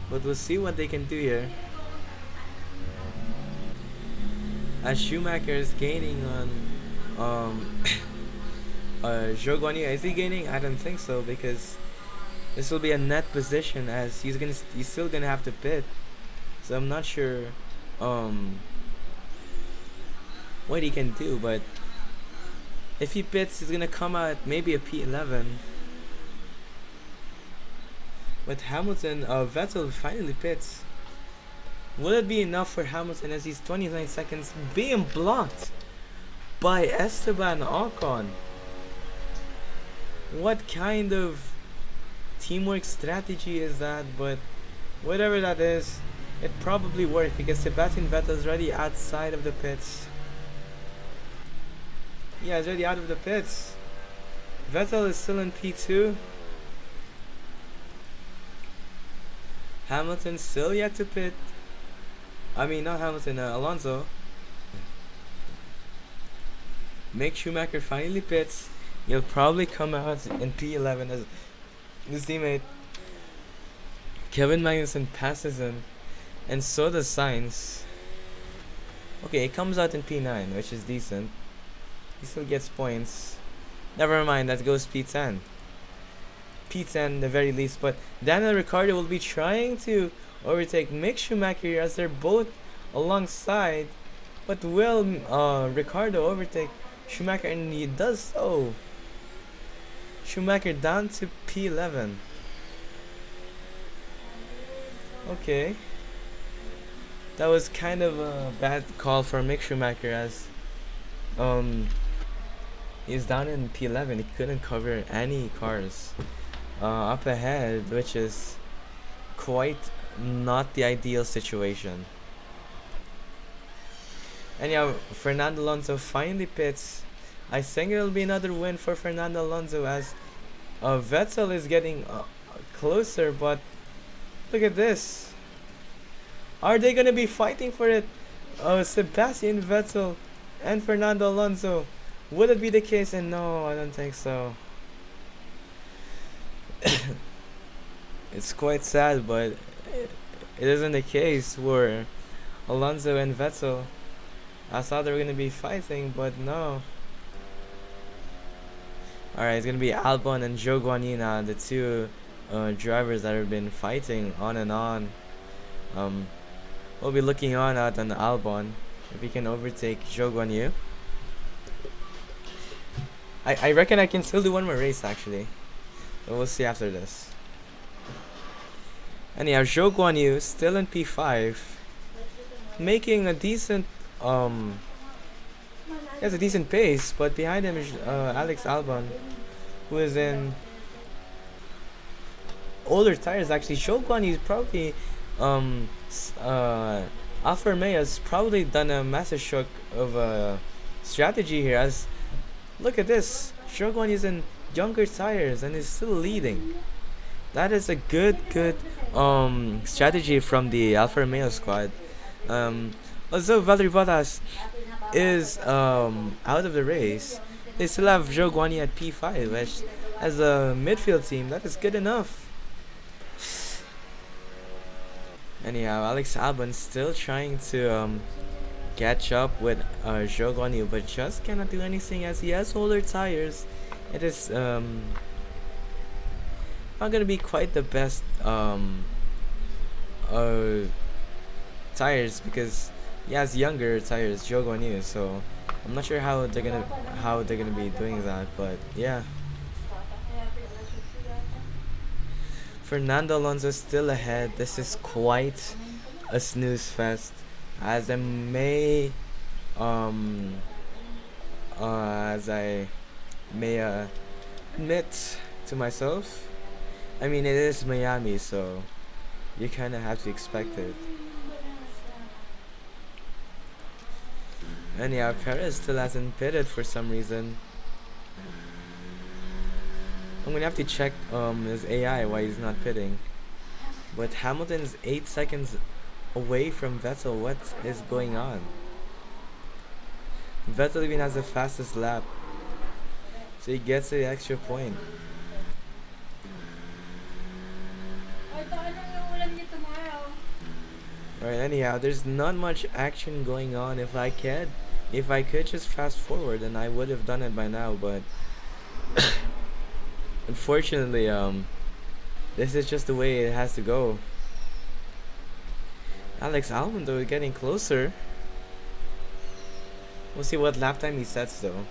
But we'll see what they can do here. As Schumacher is gaining on Zhou Guanyu. Is he gaining? I don't think so, because this will be a net position, as he's still gonna have to pit. So I'm not sure what he can do, but if he pits, he's gonna come out maybe a P11. But Hamilton, Vettel finally pits. Will it be enough for Hamilton, as he's 29 seconds being blocked by Esteban Ocon? What kind of teamwork strategy is that? But whatever that is, it probably worked, because Sebastian Vettel is already outside of the pits. Yeah, he's already out of the pits. Vettel is still in P2. Hamilton still yet to pit. I mean, not Hamilton, Alonso. Mick Schumacher finally pits. He'll probably come out in P11 as his teammate Kevin Magnussen passes him, and so does Sainz. Okay, he comes out in P9, which is decent. He still gets points. Never mind, that goes P10. P10 the very least, but Daniel Ricciardo will be trying to overtake Mick Schumacher as they're both alongside. But will Ricciardo overtake Schumacher? And he does so. Schumacher down to P11. Okay. That was kind of a bad call for Mick Schumacher, as he's down in P11. He couldn't cover any cars up ahead, which is quite not the ideal situation. And yeah, Fernando Alonso finally pits. I think it'll be another win for Fernando Alonso, as Vettel is getting closer, but look at this. Are they gonna be fighting for it? Sebastian Vettel and Fernando Alonso. Would it be the case? And no, I don't think so. It's quite sad, but it isn't the case for Alonso and Vettel. I thought they were gonna be fighting, but no. Alright, it's gonna be Albon and Zhou Guanyu now, the two drivers that have been fighting on and on. We'll be looking on out on Albon if he can overtake Zhou Guanyu. I reckon I can still do one more race, actually. But we'll see after this. And yeah, Zhou Guanyu still in P5, making a decent he has a decent pace, but behind him is Alex Albon, who is in older tires. Actually, Shogun is probably Alfa Romeo's probably done a massive stroke of strategy here. As look at this, Shogun is in younger tires and is still leading. That is a good strategy from the Alfa Romeo squad. Um, Although Valtteri Bottas is out of the race, they still have Zhou Guanyi at P5, which as a midfield team that is good enough. Anyhow, Alex Albon still trying to catch up with Zhou Guanyi, but just cannot do anything as he has older tires. It is not gonna be quite the best uh, tires because he has younger tires, Zhou Guanyu. So I'm not sure how they're gonna be doing that, but yeah. Fernando Alonso still ahead. This is quite a snooze fest, as I may um as I may admit to myself. I mean, it is Miami, so you kind of have to expect it. Anyhow, Perez still hasn't pitted for some reason. I'm gonna have to check his AI why he's not pitting. But Hamilton's 8 seconds away from Vettel. What is going on? Vettel even has the fastest lap, so he gets the extra point. Alright, anyhow, there's not much action going on. If I could just fast forward, then I would have done it by now, but unfortunately, this is just the way it has to go. Alex Albon though is getting closer. We'll see what lap time he sets though.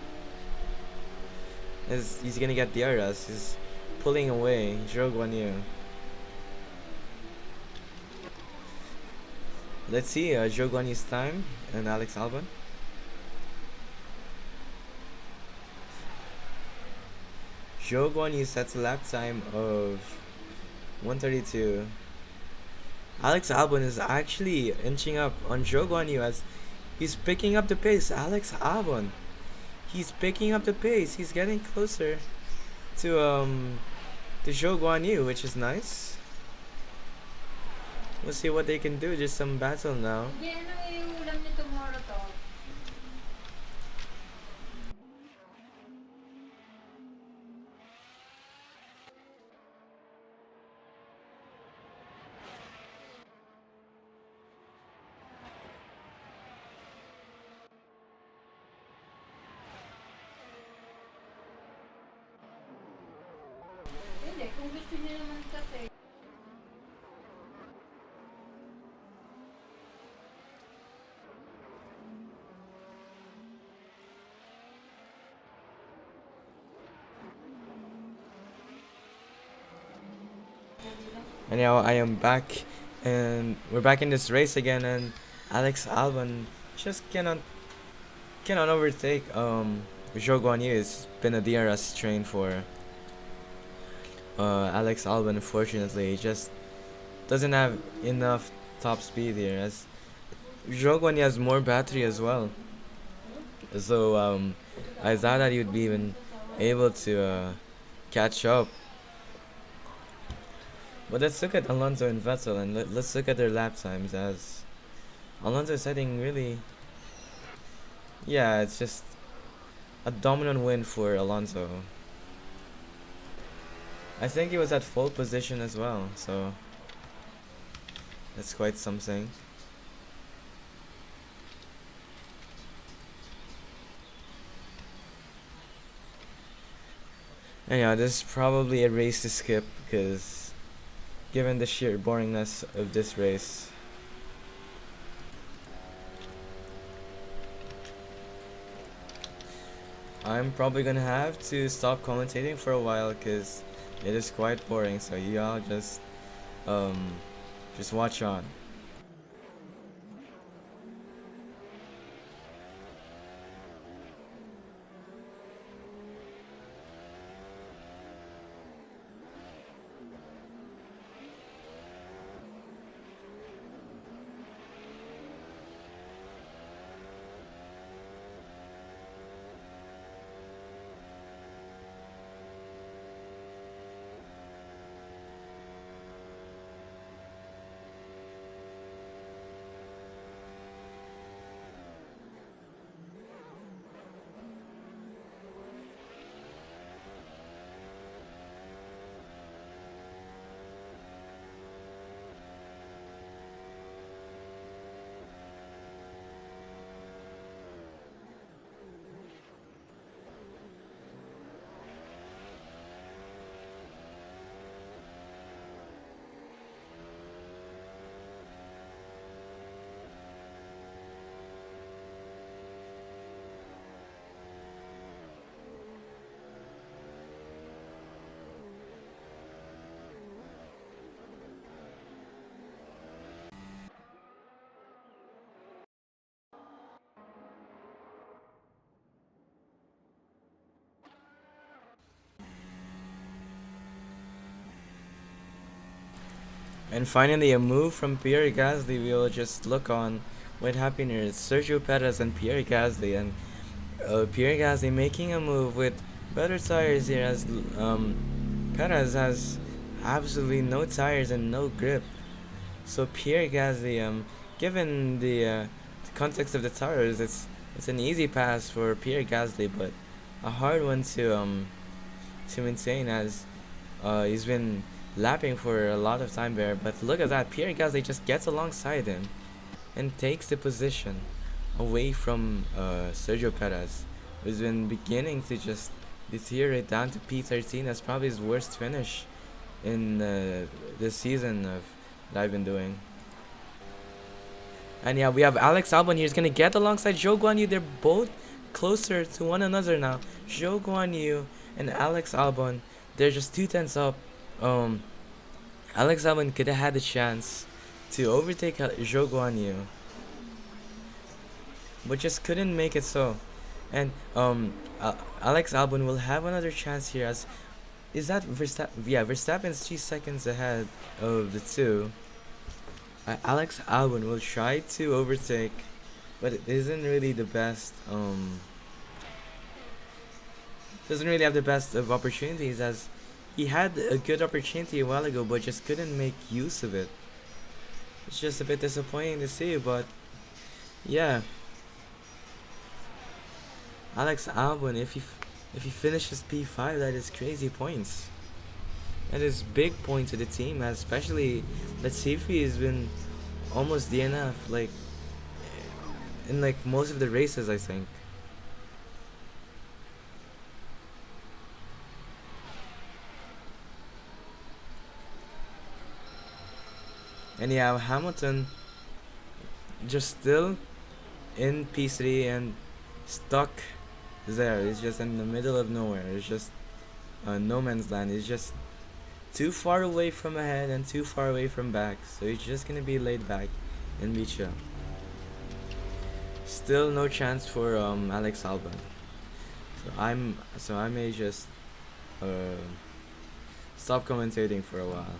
As he's gonna get DRS, he's pulling away Zhou Guanyu. Let's see Zhou Guanyu's time and Alex Albon. Zhou Guanyu sets a lap time of 132. Alex Albon is actually inching up on Zhou Guanyu as he's picking up the pace. Alex Albon, he's picking up the pace. He's getting closer to Zhou Guanyu, which is nice. We'll see what they can do. Just some battle now. And now I am back, and we're back in this race again. And Alex Albon just cannot overtake Zhou Guanyu. It's been a DRS train for Alex Albon. Unfortunately, he just doesn't have enough top speed here. As Zhou Guanyu has more battery as well, so I thought that he would be even able to catch up. But let's look at Alonso and Vettel, and let's look at their lap times. As Alonso is heading really, yeah, it's just a dominant win for Alonso. I think he was at full position as well, so that's quite something. Anyhow, this is probably a race to skip because given the sheer boringness of this race. I'm probably gonna have to stop commentating for a while because it is quite boring, so y'all just watch on. And finally, a move from Pierre Gasly. We'll just look on what happened here. It's Sergio Perez and Pierre Gasly, and Pierre Gasly making a move with better tires here as Perez has absolutely no tires and no grip. So Pierre Gasly, given the context of the tires, it's an easy pass for Pierre Gasly, but a hard one to maintain as he's been lapping for a lot of time there. But look at that, Pierre Gasly just gets alongside him and takes the position away from Sergio Perez, who's been beginning to just deteriorate down to P13. That's probably his worst finish in this season that I've been doing. And yeah, we have Alex Albon here. He's gonna get alongside Zhou Guanyu. They're both closer to one another now. Zhou Guanyu and Alex Albon, they're just 2 tenths up. Um, Alex Albon could have had a chance to overtake Zhou Guanyu, but just couldn't make it so. And Alex Albon will have another chance here. As is that Verstappen? Yeah, Verstappen's 3 seconds ahead of the two. Alex Albon will try to overtake, but it isn't really the best. Doesn't really have the best of opportunities, as he had a good opportunity a while ago, but just couldn't make use of it. It's just a bit disappointing to see, but yeah, Alex Albon, if he finishes P5, that is crazy points. That is big point to the team, especially Latifi has been almost DNF like in like most of the races, I think. And yeah, Hamilton just still in P3 and stuck there. It's just in the middle of nowhere. It's just no man's land. It's just too far away from ahead and too far away from back, so he's just gonna be laid back and be chill. Still no chance for Alex Albon. So I may just stop commentating for a while.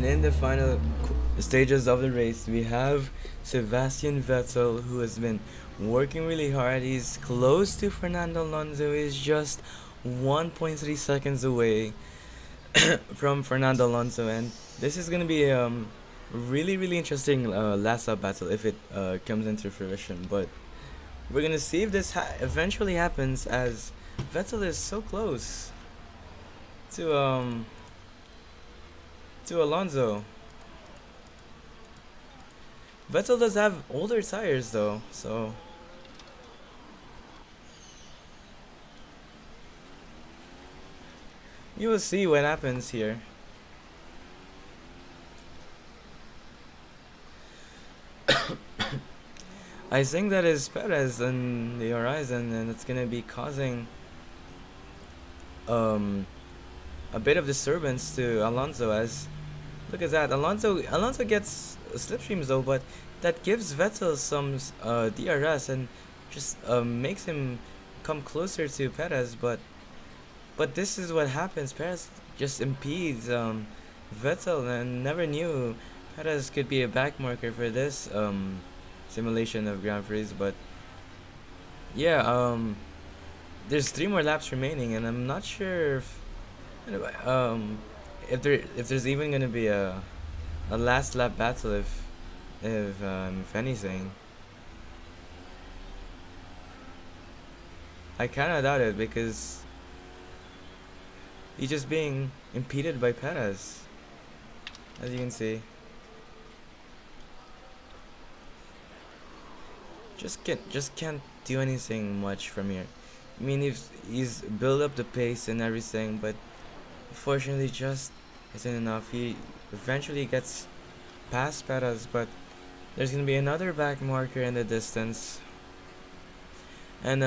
in the final stages of the race, we have Sebastian Vettel, who has been working really hard. He's close to Fernando Alonso. He's just 1.3 seconds away from Fernando Alonso, and this is gonna be really interesting last lap battle if it comes into fruition. But we're gonna see if this eventually happens, as Vettel is so close to Alonso. Vettel does have older tires though, so you will see what happens here. I think that is Perez on the horizon, and it's gonna be causing um a bit of disturbance to Alonso. As look at that, Alonso gets slipstreams though, but that gives Vettel some DRS and just makes him come closer to Perez. But this is what happens. Perez just impedes Vettel, and never knew Perez could be a backmarker for this simulation of Grand Prix. But yeah, there's 3 more laps remaining, and I'm not sure anyway, if there's even gonna be a last lap battle, if anything. I kinda doubt it, because he's just being impeded by Perez, as you can see. Just can't do anything much from here. I mean, he's built up the pace and everything, but unfortunately just isn't enough. He eventually gets past Perez, but there's gonna be another back marker in the distance. And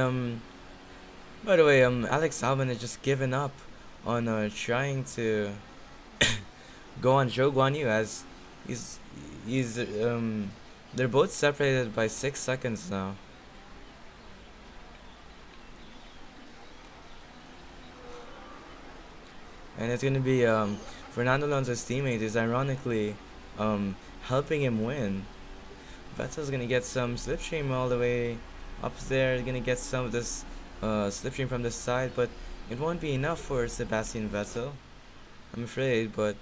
by the way, Alex Albon has just given up on trying to go on Zhou Guanyu, as he's they're both separated by 6 seconds now. And it's gonna be Fernando Alonso's teammate is ironically helping him win. Vettel's gonna get some slipstream all the way up there. Gonna get some of this slipstream from the side, but it won't be enough for Sebastian Vettel, I'm afraid. But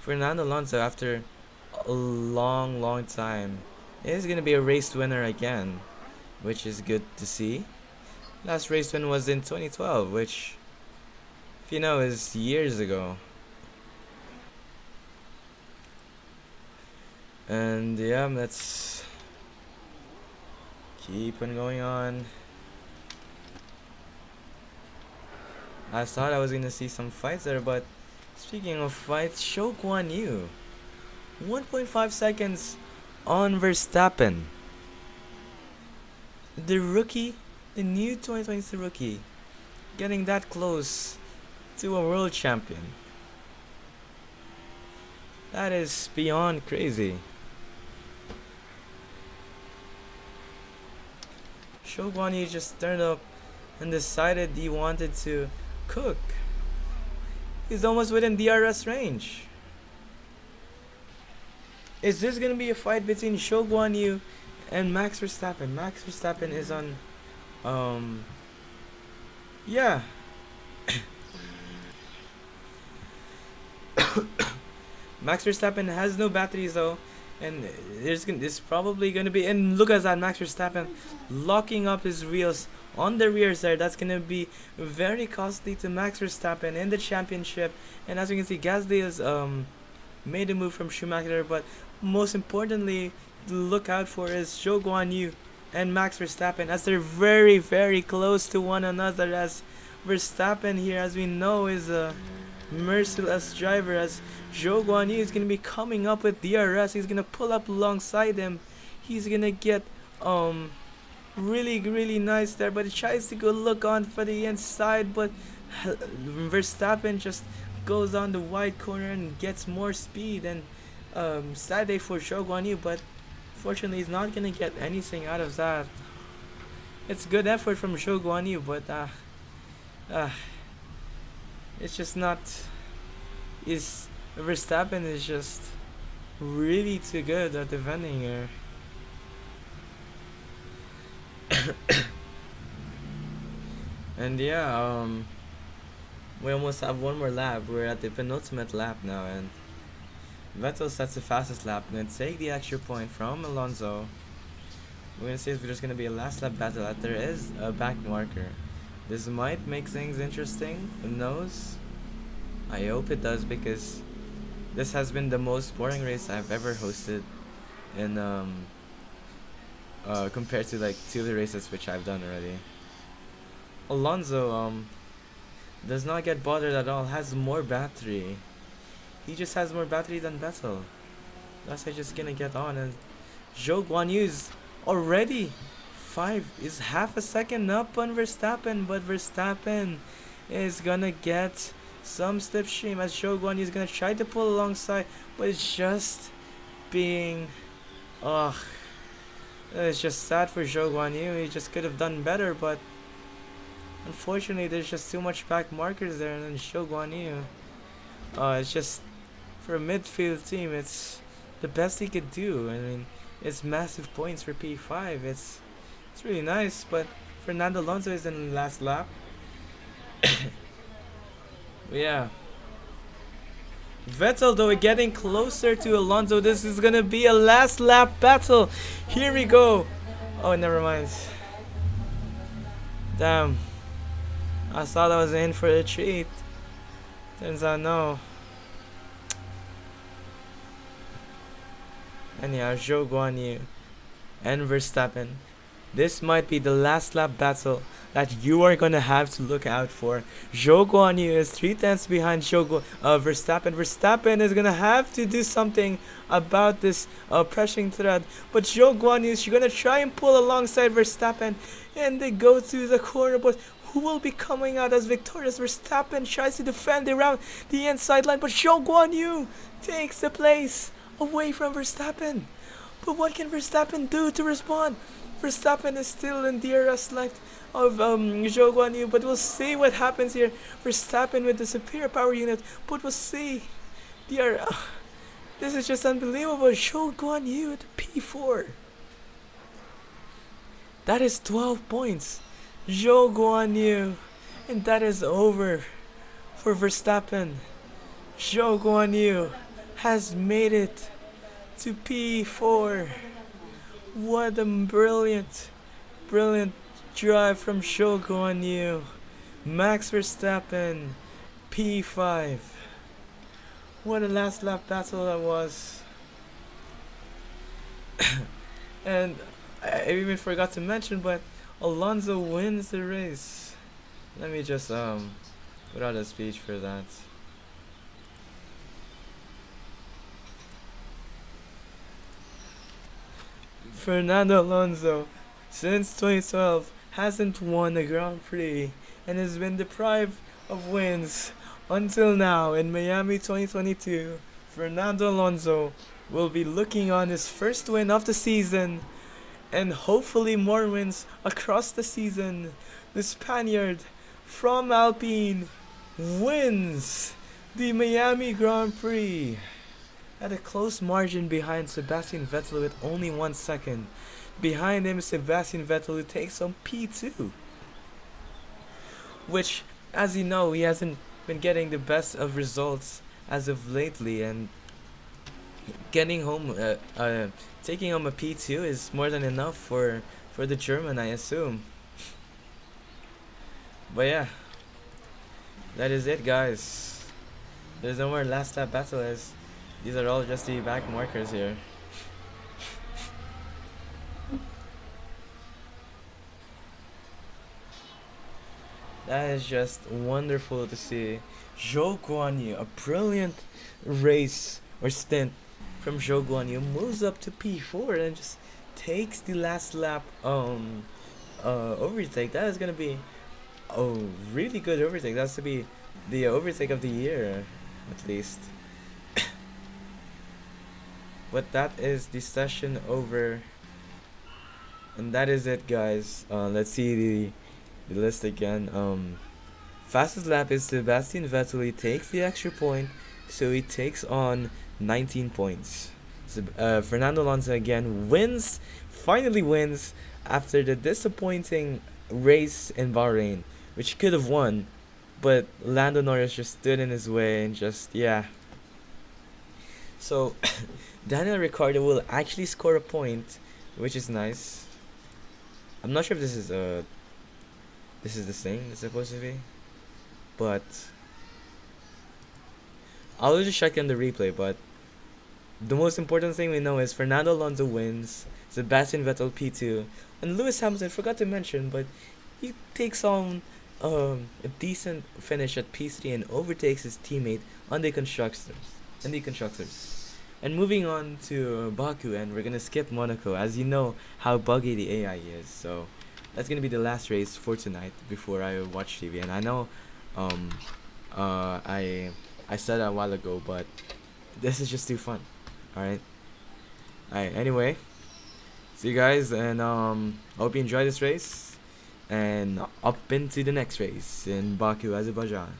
Fernando Alonso, after a long time, is gonna be a race winner again, which is good to see. Last race win was in 2012, which, if you know, is years ago. And yeah, let's keep on going on. I thought I was gonna see some fights there, but speaking of fights, Zhou Guanyu, 1.5 seconds on Verstappen. The rookie, the new 2023 rookie, getting that close to a world champion. That is beyond crazy. Zhou Guanyu just turned up and decided he wanted to cook. He's almost within DRS range. Is this gonna be a fight between Zhou Guanyu and Max Verstappen? Max Verstappen is on yeah. Max Verstappen has no batteries though, and there's probably gonna be, and look at that, Max Verstappen locking up his wheels on the rear side. That's gonna be very costly to Max Verstappen in the championship. And as you can see, Gasly has made a move from Schumacher, but most importantly to look out for is Zhou Guanyu and Max Verstappen, as they're very close to one another, as Verstappen here, as we know, is a merciless driver, as Zhou Guanyu is going to be coming up with DRS. He's going to pull up alongside him. He's going to get really nice there, but he tries to go look on for the inside, but Verstappen just goes on the wide corner and gets more speed. And sad day for Zhou Guanyu, but fortunately he's not going to get anything out of that. It's good effort from Zhou Guanyu, but it's just not his Verstappen is just really too good at defending here. And yeah, we almost have one more lap. We're at the penultimate lap now, and Vettel sets the fastest lap. Gonna take the extra point from Alonso. We're gonna see if there's gonna be a last lap battle. That there is a back marker. This might make things interesting. Who knows? I hope it does, because this has been the most boring race I've ever hosted, in compared to like two of the races which I've done already. Alonso does not get bothered at all. Has more battery. He just has more battery than Vettel. That's just gonna get on. And Zhou Guanyu's already is half a second up on Verstappen, but Verstappen is gonna get some slipstream as Zhou Guanyu is gonna try to pull alongside, but it's just being, ugh, it's just sad for Zhou Guanyu. He just could have done better, but unfortunately there's just too much back markers there, and then Zhou Guanyu, it's just, for a midfield team, it's the best he could do. I mean, it's massive points for P5. It's really nice, but Fernando Alonso is in the last lap. Yeah. Vettel though getting closer to Alonso. This is gonna be a last lap battle. Here we go. Oh, never mind. Damn. I thought I was in for a treat. Turns out no. Anyhow, Zhou Guanyu and Verstappen. This might be the last lap battle that you are gonna have to look out for. Zhou Guanyu is 3 tenths behind Verstappen. Verstappen is gonna have to do something about this pressing thread. But Zhou Guanyu is gonna try and pull alongside Verstappen, and they go to the corner. But who will be coming out as victorious? Verstappen tries to defend around the inside line, but Zhou Guanyu takes the place away from Verstappen. But what can Verstappen do to respond? Verstappen is still in the arrest light of Zhou Guanyu, but we'll see what happens here. Verstappen with the superior power unit, but we'll see. This is just unbelievable. Zhou Guanyu at P4. That is 12 points. Zhou Guanyu, and that is over for Verstappen. Zhou Guanyu has made it to P4. What a brilliant drive from Zhou Guanyu. Max Verstappen, P5. What a last lap battle that was. And I even forgot to mention, but Alonso wins the race. Let me just put out a speech for that. Fernando Alonso, since 2012, hasn't won a Grand Prix and has been deprived of wins until now. In Miami 2022, Fernando Alonso will be looking on his first win of the season and hopefully more wins across the season. The Spaniard from Alpine wins the Miami Grand Prix at a close margin behind Sebastian Vettel with only 1 second. Behind him is Sebastian Vettel, who takes on P2. Which, as you know, he hasn't been getting the best of results as of lately, and getting home, taking home a P2 is more than enough for the German, I assume. But yeah, that is it, guys. There's no more last lap battle, as these are all just the back markers here. That is just wonderful to see. Zhou Guanyu, a brilliant race or stint from Zhou Guanyu, moves up to P4 and just takes the last lap overtake. That is gonna be a really good overtake. That's to be the overtake of the year, at least. But that is the session over, and that is it, guys. Let's see the list again. Fastest lap is Sebastian Vettel. He takes the extra point. So he takes on 19 points. So, Fernando Alonso again finally wins after the disappointing race in Bahrain, which he could have won, but Lando Norris just stood in his way and just, yeah. So Daniel Ricciardo will actually score a point, which is nice. I'm not sure if this is the same it's supposed to be, but I'll just check in the replay. But the most important thing we know is Fernando Alonso wins, Sebastian Vettel P2, and Lewis Hamilton forgot to mention, but he takes on a decent finish at P3 and overtakes his teammate on the constructors. And moving on to Baku, and we're gonna skip Monaco, as you know how buggy the AI is. So that's gonna be the last race for tonight before I watch TV. And I know, um, I said that a while ago, but this is just too fun. All right. All right. Anyway, see you guys, and hope you enjoy this race, and up into the next race in Baku, Azerbaijan.